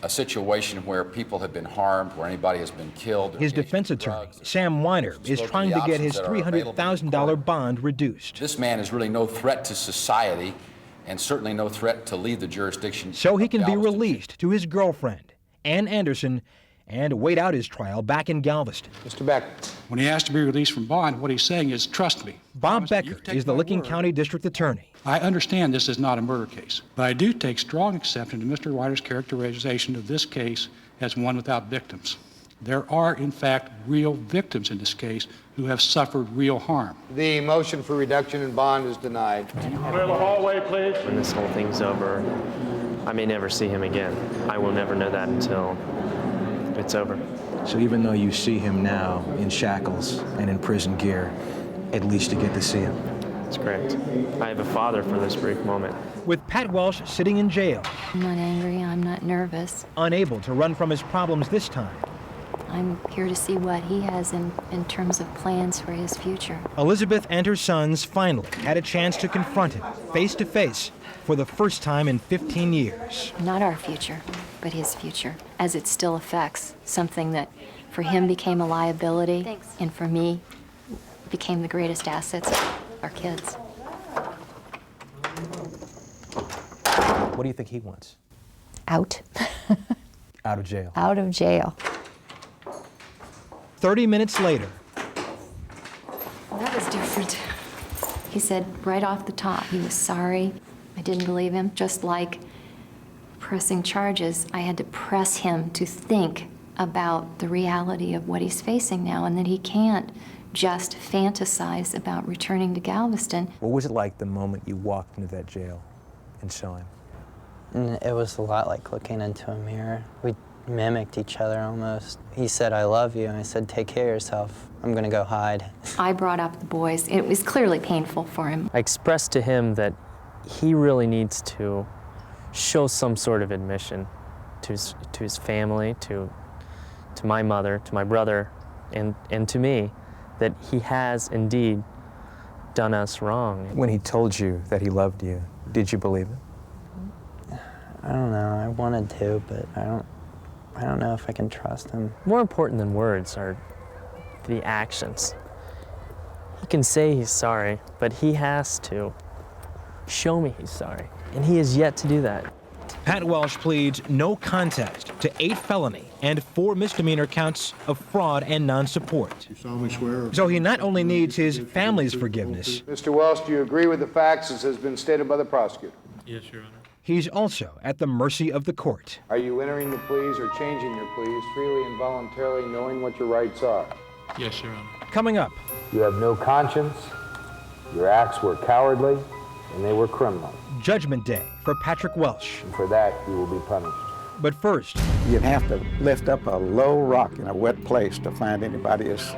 a situation where people have been harmed, where anybody has been killed. His defense attorney, Sam Weiner, is trying to get his $300,000 bond reduced. This man is really no threat to society and certainly no threat to leave the jurisdiction. So he can be released to his girlfriend, Ann Anderson, and wait out his trial back in Galveston. Mr. Beck. When he asked to be released from bond, what he's saying is, trust me. Bob Becker is the Licking County District Attorney. I understand this is not a murder case, but I do take strong exception to Mr. Weiner's characterization of this case as one without victims. There are, in fact, real victims in this case who have suffered real harm. The motion for reduction in bond is denied. Clear the hallway, please. When this whole thing's over, I may never see him again. I will never know that until it's over. So even though you see him now in shackles and in prison gear, at least you get to see him. That's correct. I have a father for this brief moment. With Pat Welsh sitting in jail. I'm not angry, I'm not nervous. Unable to run from his problems this time. I'm here to see what he has in terms of plans for his future. Elizabeth and her sons finally had a chance to confront him face to face for the first time in 15 years. Not our future, but his future, as it still affects something that for him became a liability, and for me became the greatest assets, our kids. What do you think he wants? Out. Out of jail. Out of jail. 30 minutes later. That was different. He said right off the top he was sorry. I didn't believe him. Just like pressing charges, I had to press him to think about the reality of what he's facing now, and that he can't just fantasize about returning to Galveston. What was it like the moment you walked into that jail and saw him? It was a lot like looking into a mirror. We mimicked each other almost. He said, "I love you," and I said, "Take care of yourself. I'm gonna go hide." I brought up the boys. It was clearly painful for him. I expressed to him that he really needs to show some sort of admission to his family, to my mother, to my brother, and to me, that he has indeed done us wrong. When he told you that he loved you, did you believe it? I don't know. I wanted to, but I don't know if I can trust him. More important than words are the actions. He can say he's sorry, but he has to show me he's sorry, and he has yet to do that. Pat Welsh pleads no contest to 8 felony and 4 misdemeanor counts of fraud and non-support. You solemnly swear? So he not only needs his family's forgiveness. Mr. Welsh, do you agree with the facts as has been stated by the prosecutor? Yes, Your Honor. He's also at the mercy of the court. Are you entering the pleas or changing your pleas freely and voluntarily, knowing what your rights are? Yes, Your Honor. Coming up. You have no conscience, your acts were cowardly, and they were criminal. Judgment Day for Patrick Welsh. And for that, you will be punished. But first, you'd have to lift up a low rock in a wet place to find anybody as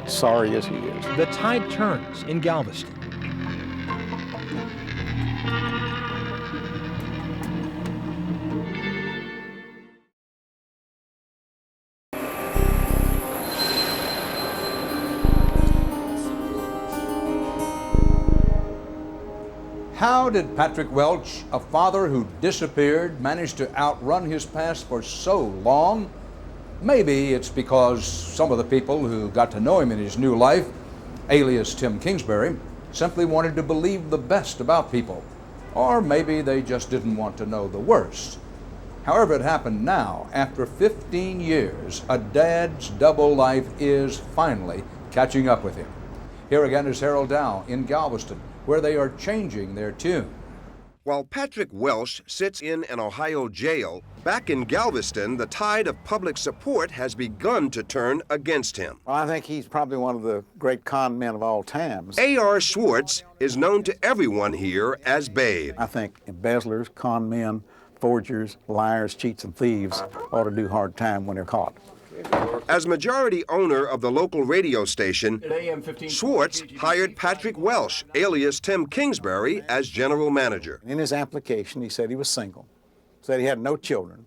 sorry as he is. The tide turns in Galveston. How did Patrick Welch, a father who disappeared, manage to outrun his past for so long? Maybe it's because some of the people who got to know him in his new life, alias Tim Kingsbury, simply wanted to believe the best about people. Or maybe they just didn't want to know the worst. However it happened now, after 15 years, a dad's double life is finally catching up with him. Here again is Harold Dow in Galveston, where they are changing their tune. While Patrick Welsh sits in an Ohio jail, back in Galveston, the tide of public support has begun to turn against him. Well, I think he's probably one of the great con men of all times. A.R. Schwartz is known to everyone here as Babe. I think embezzlers, con men, forgers, liars, cheats, and thieves ought to do hard time when they're caught. As majority owner of the local radio station, Schwartz hired Patrick Welsh, alias Tim Kingsbury, as general manager. In his application, he said he was single, said he had no children,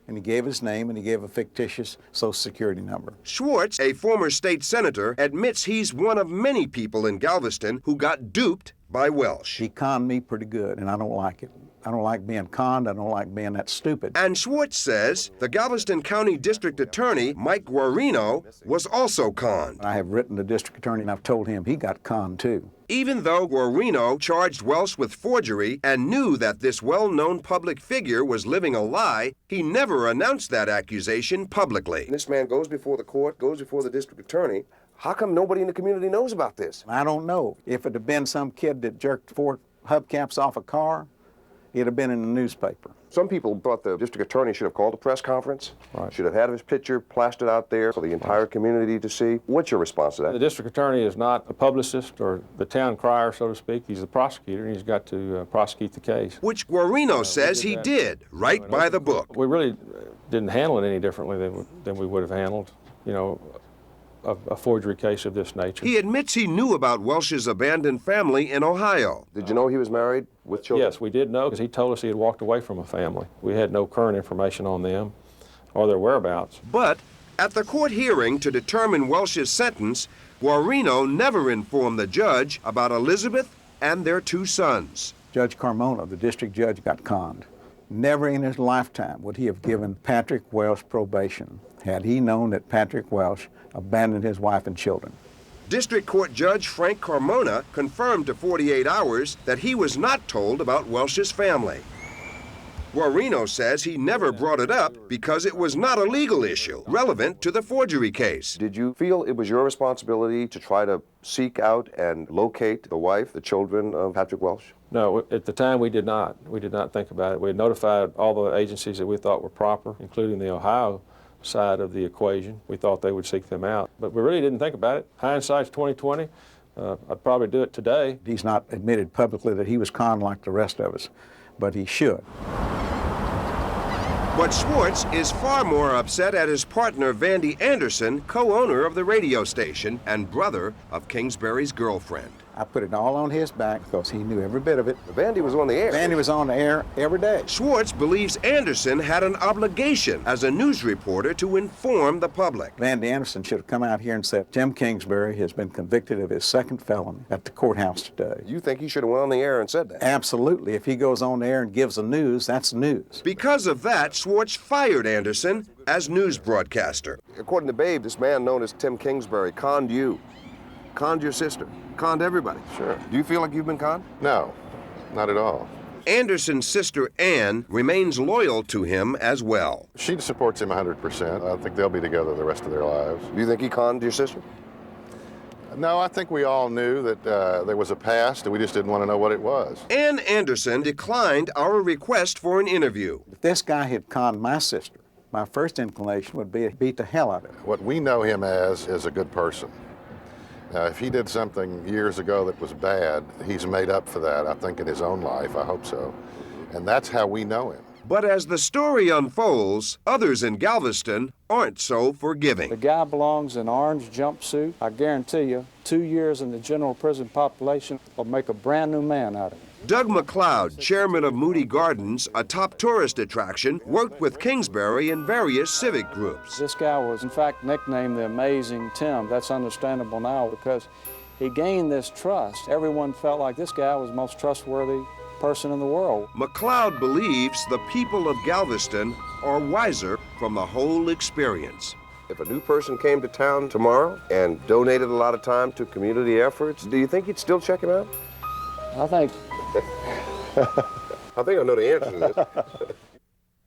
and he gave his name and he gave a fictitious Social Security number. Schwartz, a former state senator, admits he's one of many people in Galveston who got duped by Welsh. He conned me pretty good, and I don't like it. I don't like being conned. I don't like being that stupid. And Schwartz says the Galveston County District Attorney, Mike Guarino, was also conned. I have written the district attorney, and I've told him he got conned too. Even though Guarino charged Welsh with forgery and knew that this well-known public figure was living a lie, he never announced that accusation publicly. This man goes before the court, goes before the district attorney. How come nobody in the community knows about this? I don't know. If it had been some kid that jerked 4 hubcaps off a car, it'd have been in the newspaper. Some people thought the district attorney should have called a press conference, should have had his picture plastered out there for the entire community to see. What's your response to that? The district attorney is not a publicist or the town crier, so to speak. He's the prosecutor, and he's got to prosecute the case. Which Guarino says he did, right by the book. We really didn't handle it any differently than we would have handled, you know, a forgery case of this nature. He admits he knew about Welsh's abandoned family in Ohio. Did you know he was married with children? Yes, we did know, because he told us he had walked away from a family. We had no current information on them or their whereabouts. But at the court hearing to determine Welsh's sentence, Guarino never informed the judge about Elizabeth and their 2 sons. Judge Carmona, the district judge, got conned. Never in his lifetime would he have given Patrick Welsh probation had he known that Patrick Welsh abandoned his wife and children. District Court Judge Frank Carmona confirmed to 48 Hours that he was not told about Welsh's family. Guarino says he never brought it up because it was not a legal issue relevant to the forgery case. Did you feel it was your responsibility to try to seek out and locate the wife, the children of Patrick Welsh? No, at the time we did not. We did not think about it. We had notified all the agencies that we thought were proper, including the Ohio side of the equation. We thought they would seek them out, but we really didn't think about it. Hindsight's 20/20. I'd probably do it today. He's not admitted publicly that he was conned like the rest of us, but he should. But Schwartz is far more upset at his partner Vandy Anderson, co-owner of the radio station and brother of Kingsbury's girlfriend. I put it all on his back because he knew every bit of it. Vandy was on the air. Vandy was on the air every day. Schwartz believes Anderson had an obligation as a news reporter to inform the public. Vandy Anderson should have come out here and said, Tim Kingsbury has been convicted of his 2nd felony at the courthouse today. You think he should have went on the air and said that? Absolutely. If he goes on the air and gives the news, that's news. Because of that, Schwartz fired Anderson as news broadcaster. According to Babe, this man known as Tim Kingsbury conned you, conned your sister, conned everybody. Sure. Do you feel like you've been conned? No, not at all. Anderson's sister Ann remains loyal to him as well. She supports him 100%. I think they'll be together the rest of their lives. Do you think he conned your sister? No, I think we all knew that there was a past, and we just didn't want to know what it was. Ann Anderson declined our request for an interview. If this guy had conned my sister, my first inclination would be to beat the hell out of him. What we know him as is a good person. Now, if he did something years ago that was bad, he's made up for that, I think, in his own life. I hope so. And that's how we know him. But as the story unfolds, others in Galveston aren't so forgiving. The guy belongs in an orange jumpsuit. I guarantee you, 2 years in the general prison population will make a brand new man out of him. Doug McLeod, chairman of Moody Gardens, a top tourist attraction, worked with Kingsbury in various civic groups. This guy was, in fact, nicknamed the Amazing Tim. That's understandable now because he gained this trust. Everyone felt like this guy was the most trustworthy person in the world. McLeod believes the people of Galveston are wiser from the whole experience. If a new person came to town tomorrow and donated a lot of time to community efforts, do you think you'd still check him out? I think I know the answer to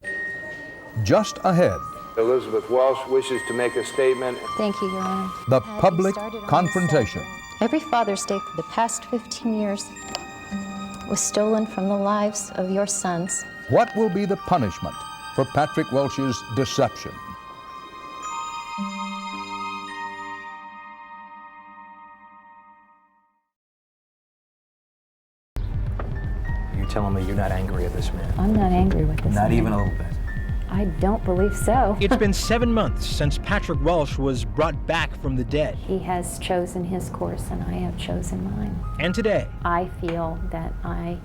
this. Just ahead, Elizabeth Welsh wishes to make a statement. Thank you, Your Honor. the public confrontation. Every Father's Day for the past 15 years was stolen from the lives of your sons. What will be the punishment for Patrick Welsh's deception? You're telling me you're not angry at this man? I'm not angry with this Not man. even a little bit. I don't believe so. It's been 7 months since Patrick Welsh was brought back from the dead. He has chosen his course and I have chosen mine. And today, I feel that I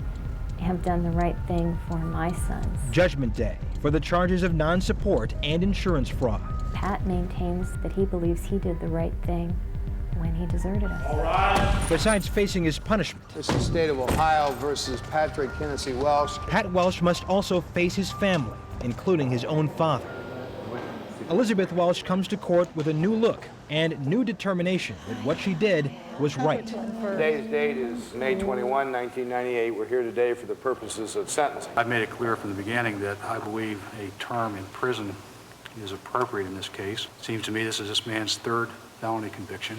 have done the right thing for my sons. Judgment Day, for the charges of non-support and insurance fraud. Pat maintains that he believes he did the right thing when he deserted us. Besides facing his punishment, This is State of Ohio versus Patrick Hennessy Welsh. Pat Welsh must also face his family, including his own father. Elizabeth Welsh comes to court with a new look and new determination that what she did was right. Today's date is May 21, 1998. We're here today for the purposes of sentencing. I've made it clear from the beginning that I believe a term in prison is appropriate in this case. It seems to me this is this man's third felony conviction.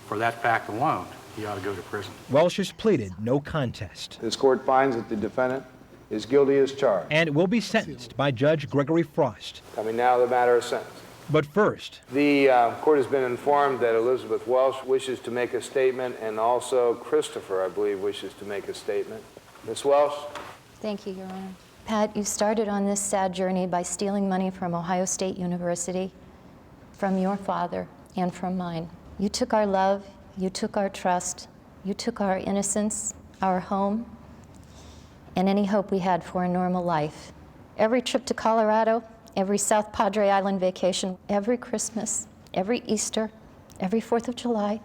For that fact alone, he ought to go to prison. Welsh has pleaded no contest. This court finds that the defendant is guilty as charged. And will be sentenced by Judge Gregory Frost. Coming now to the matter of sentencing. But first, The court has been informed that Elizabeth Welsh wishes to make a statement, and also Christopher, I believe, wishes to make a statement. Ms. Welsh? Thank you, Your Honor. Pat, you started on this sad journey by stealing money from Ohio State University, from your father, and from mine. You took our love, you took our trust, you took our innocence, our home, and any hope we had for a normal life. Every trip to Colorado, every South Padre Island vacation, every Christmas, every Easter, every 4th of July,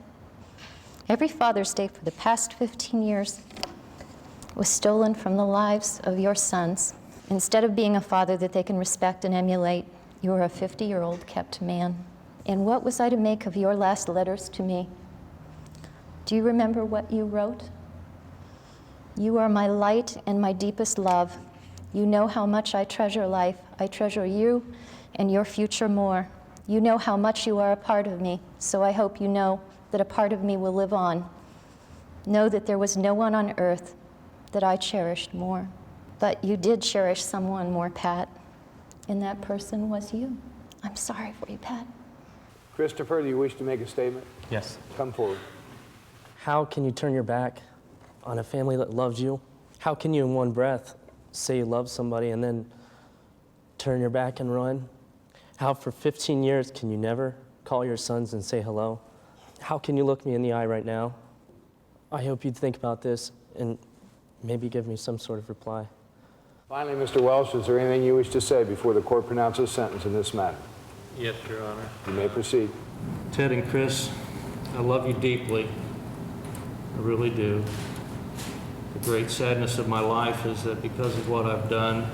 every Father's Day for the past 15 years was stolen from the lives of your sons. Instead of being a father that they can respect and emulate, you were a 50-year-old kept man. And what was I to make of your last letters to me? Do you remember what you wrote? You are my light and my deepest love. You know how much I treasure life. I treasure you and your future more. You know how much you are a part of me, so I hope you know that a part of me will live on. Know that there was no one on earth that I cherished more. But you did cherish someone more, Pat, and that person was you. I'm sorry for you, Pat. Christopher, do you wish to make a statement? Yes. Come forward. How can you turn your back on a family that loves you? How can you in one breath say you love somebody and then turn your back and run? How for 15 years can you never call your sons and say hello? How can you look me in the eye right now? I hope you'd think about this and maybe give me some sort of reply. Finally, Mr. Welsh, is there anything you wish to say before the court pronounces sentence in this matter? Yes, Your Honor. You may proceed. Ted and Chris, I love you deeply. I really do. The great sadness of my life is that because of what I've done,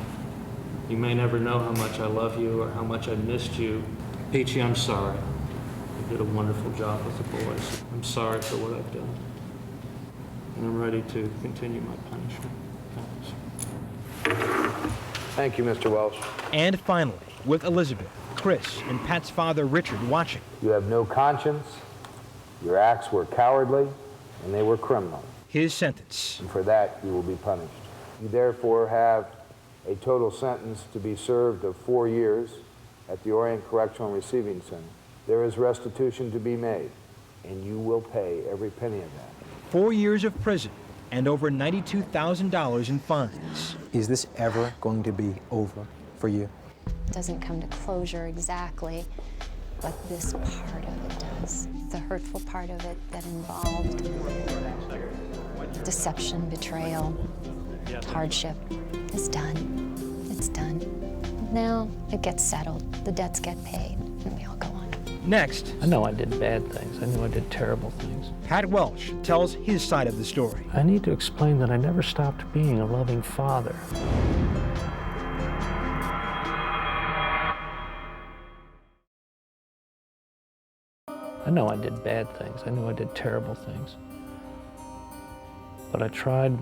you may never know how much I love you or how much I missed you. Peachy, I'm sorry. You did a wonderful job with the boys. I'm sorry for what I've done. And I'm ready to continue my punishment. Thanks. Thank you, Mr. Welsh. And finally, with Elizabeth, Chris, and Pat's father, Richard, watching. You have no conscience. Your acts were cowardly, and they were criminal. His sentence. And for that, you will be punished. You therefore have a total sentence to be served of 4 years at the Orient Correctional Receiving Center. There is restitution to be made, and you will pay every penny of that. 4 years of prison and over $92,000 in fines. Is this ever going to be over for you? It doesn't come to closure exactly, but this part of it does. The hurtful part of it that involved deception, betrayal, hardship is done. It's done. Now it gets settled. The debts get paid, and we all go on. Next, I know I did bad things. I know I did terrible things. Pat Welsh tells his side of the story. I need to explain that I never stopped being a loving father. I know I did bad things. I know I did terrible things. But I tried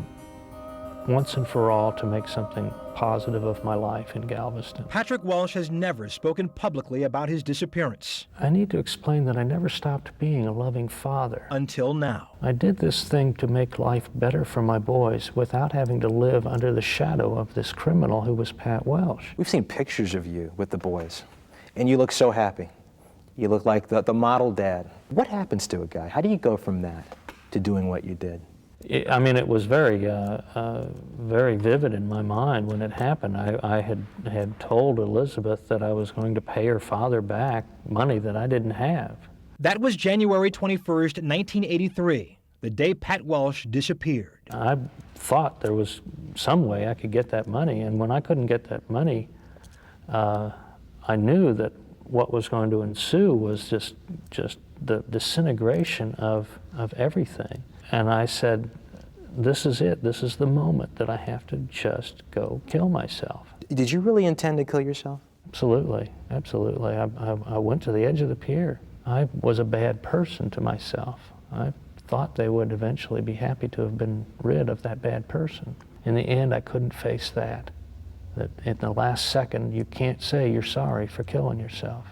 once and for all to make something positive of my life in Galveston. Patrick Welsh has never spoken publicly about his disappearance. I need to explain that I never stopped being a loving father. Until now. I did this thing to make life better for my boys without having to live under the shadow of this criminal who was Pat Welsh. We've seen pictures of you with the boys, and you look so happy. You look like the model dad. What happens to a guy? How do you go from that to doing what you did? I mean, it was very vivid in my mind when it happened. I had told Elizabeth that I was going to pay her father back money that I didn't have. That was January 21st, 1983, the day Pat Welsh disappeared. I thought there was some way I could get that money, and when I couldn't get that money, I knew that what was going to ensue was just the disintegration of everything. And I said, this is it. This is the moment that I have to just go kill myself. Did you really intend to kill yourself? Absolutely, absolutely. I went to the edge of the pier. I was a bad person to myself. I thought they would eventually be happy to have been rid of that bad person. In the end, I couldn't face that. That in the last second, you can't say you're sorry for killing yourself.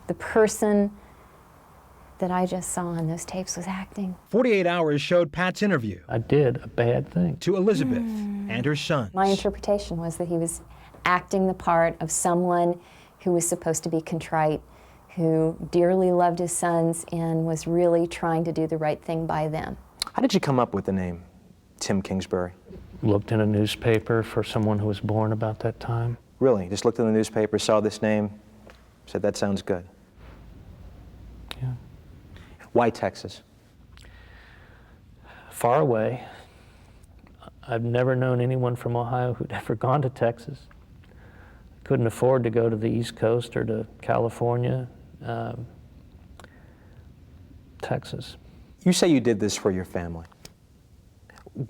The person that I just saw on those tapes was acting. 48 Hours showed Pat's interview. I did a bad thing. To Elizabeth and her son. My interpretation was that he was acting the part of someone who was supposed to be contrite, who dearly loved his sons and was really trying to do the right thing by them. How did you come up with the name Tim Kingsbury? Looked in a newspaper for someone who was born about that time. Really? Just looked in the newspaper, saw this name, said that sounds good. Yeah. Why Texas? Far away. I've never known anyone from Ohio who'd ever gone to Texas. Couldn't afford to go to the East Coast or to California. Texas. You say you did this for your family.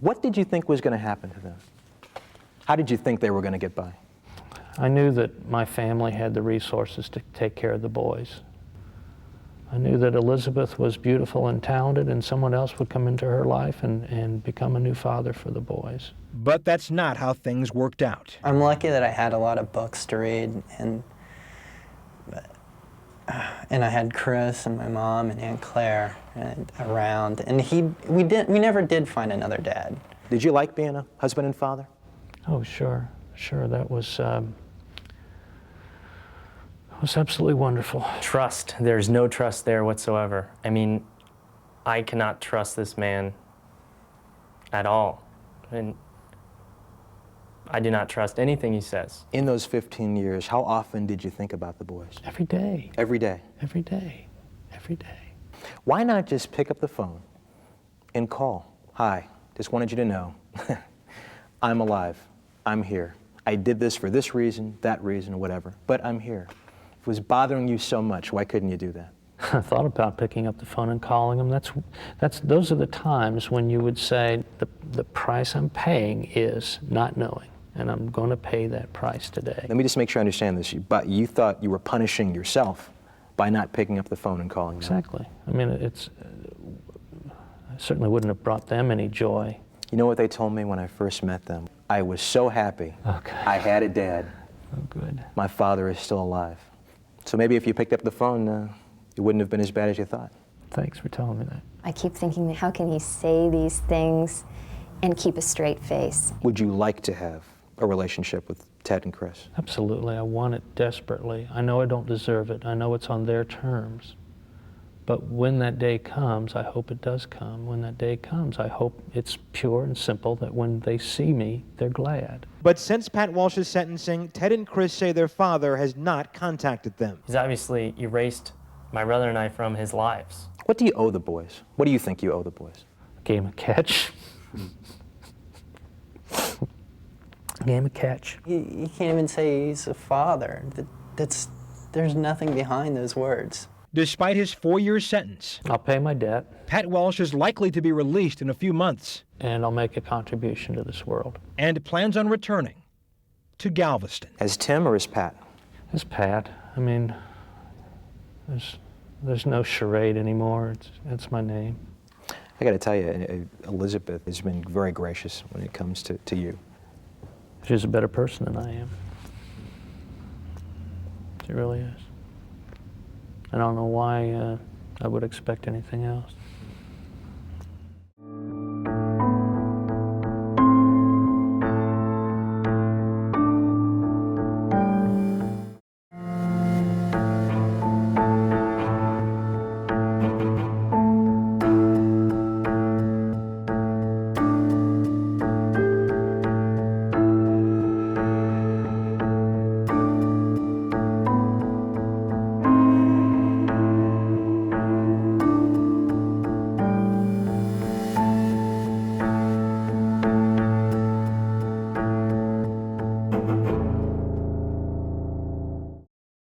What did you think was going to happen to them? How did you think they were going to get by? I knew that my family had the resources to take care of the boys. I knew that Elizabeth was beautiful and talented, and someone else would come into her life and become a new father for the boys. But that's not how things worked out. I'm lucky that I had a lot of books to read, and I had Chris and my mom and Aunt Claire around, and we never did find another dad. Did you like being a husband and father? Oh, sure, sure. That was absolutely wonderful. Trust. There's no trust there whatsoever. I mean, I cannot trust this man at all. And I do not trust anything he says. In those 15 years, how often did you think about the boys? Every day. Every day? Every day. Every day. Why not just pick up the phone and call? Hi, just wanted you to know, I'm alive, I'm here. I did this for this reason, that reason, whatever, but I'm here. If it was bothering you so much, why couldn't you do that? I thought about picking up the phone and calling him. Those are the times when you would say, the price I'm paying is not knowing, and I'm going to pay that price today. Let me just make sure I understand this. But you thought you were punishing yourself by not picking up the phone and calling them. Exactly. I mean, I certainly wouldn't have brought them any joy. You know what they told me when I first met them? I was so happy. Okay. I had a dad. Oh, good. My father is still alive. So maybe if you picked up the phone, it wouldn't have been as bad as you thought. Thanks for telling me that. I keep thinking, how can he say these things and keep a straight face? Would you like to have a relationship with Ted and Chris? Absolutely. I want it desperately. I know I don't deserve it. I know it's on their terms. But when that day comes, I hope it does come. When that day comes, I hope it's pure and simple, that when they see me, they're glad. But since Pat Walsh's sentencing, Ted and Chris say their father has not contacted them. He's obviously erased my brother and I from his lives. What do you owe the boys? What do you think you owe the boys? A game of catch. A game of catch. You can't even say he's a father. There's nothing behind those words. Despite his 4-year sentence, I'll pay my debt. Pat Walsh is likely to be released in a few months. And I'll make a contribution to this world. And plans on returning to Galveston. As Tim or as Pat? As Pat. I mean, there's no charade anymore. It's my name. I got to tell you, Elizabeth has been very gracious when it comes to you. She's a better person than I am. She really is. I don't know why I would expect anything else.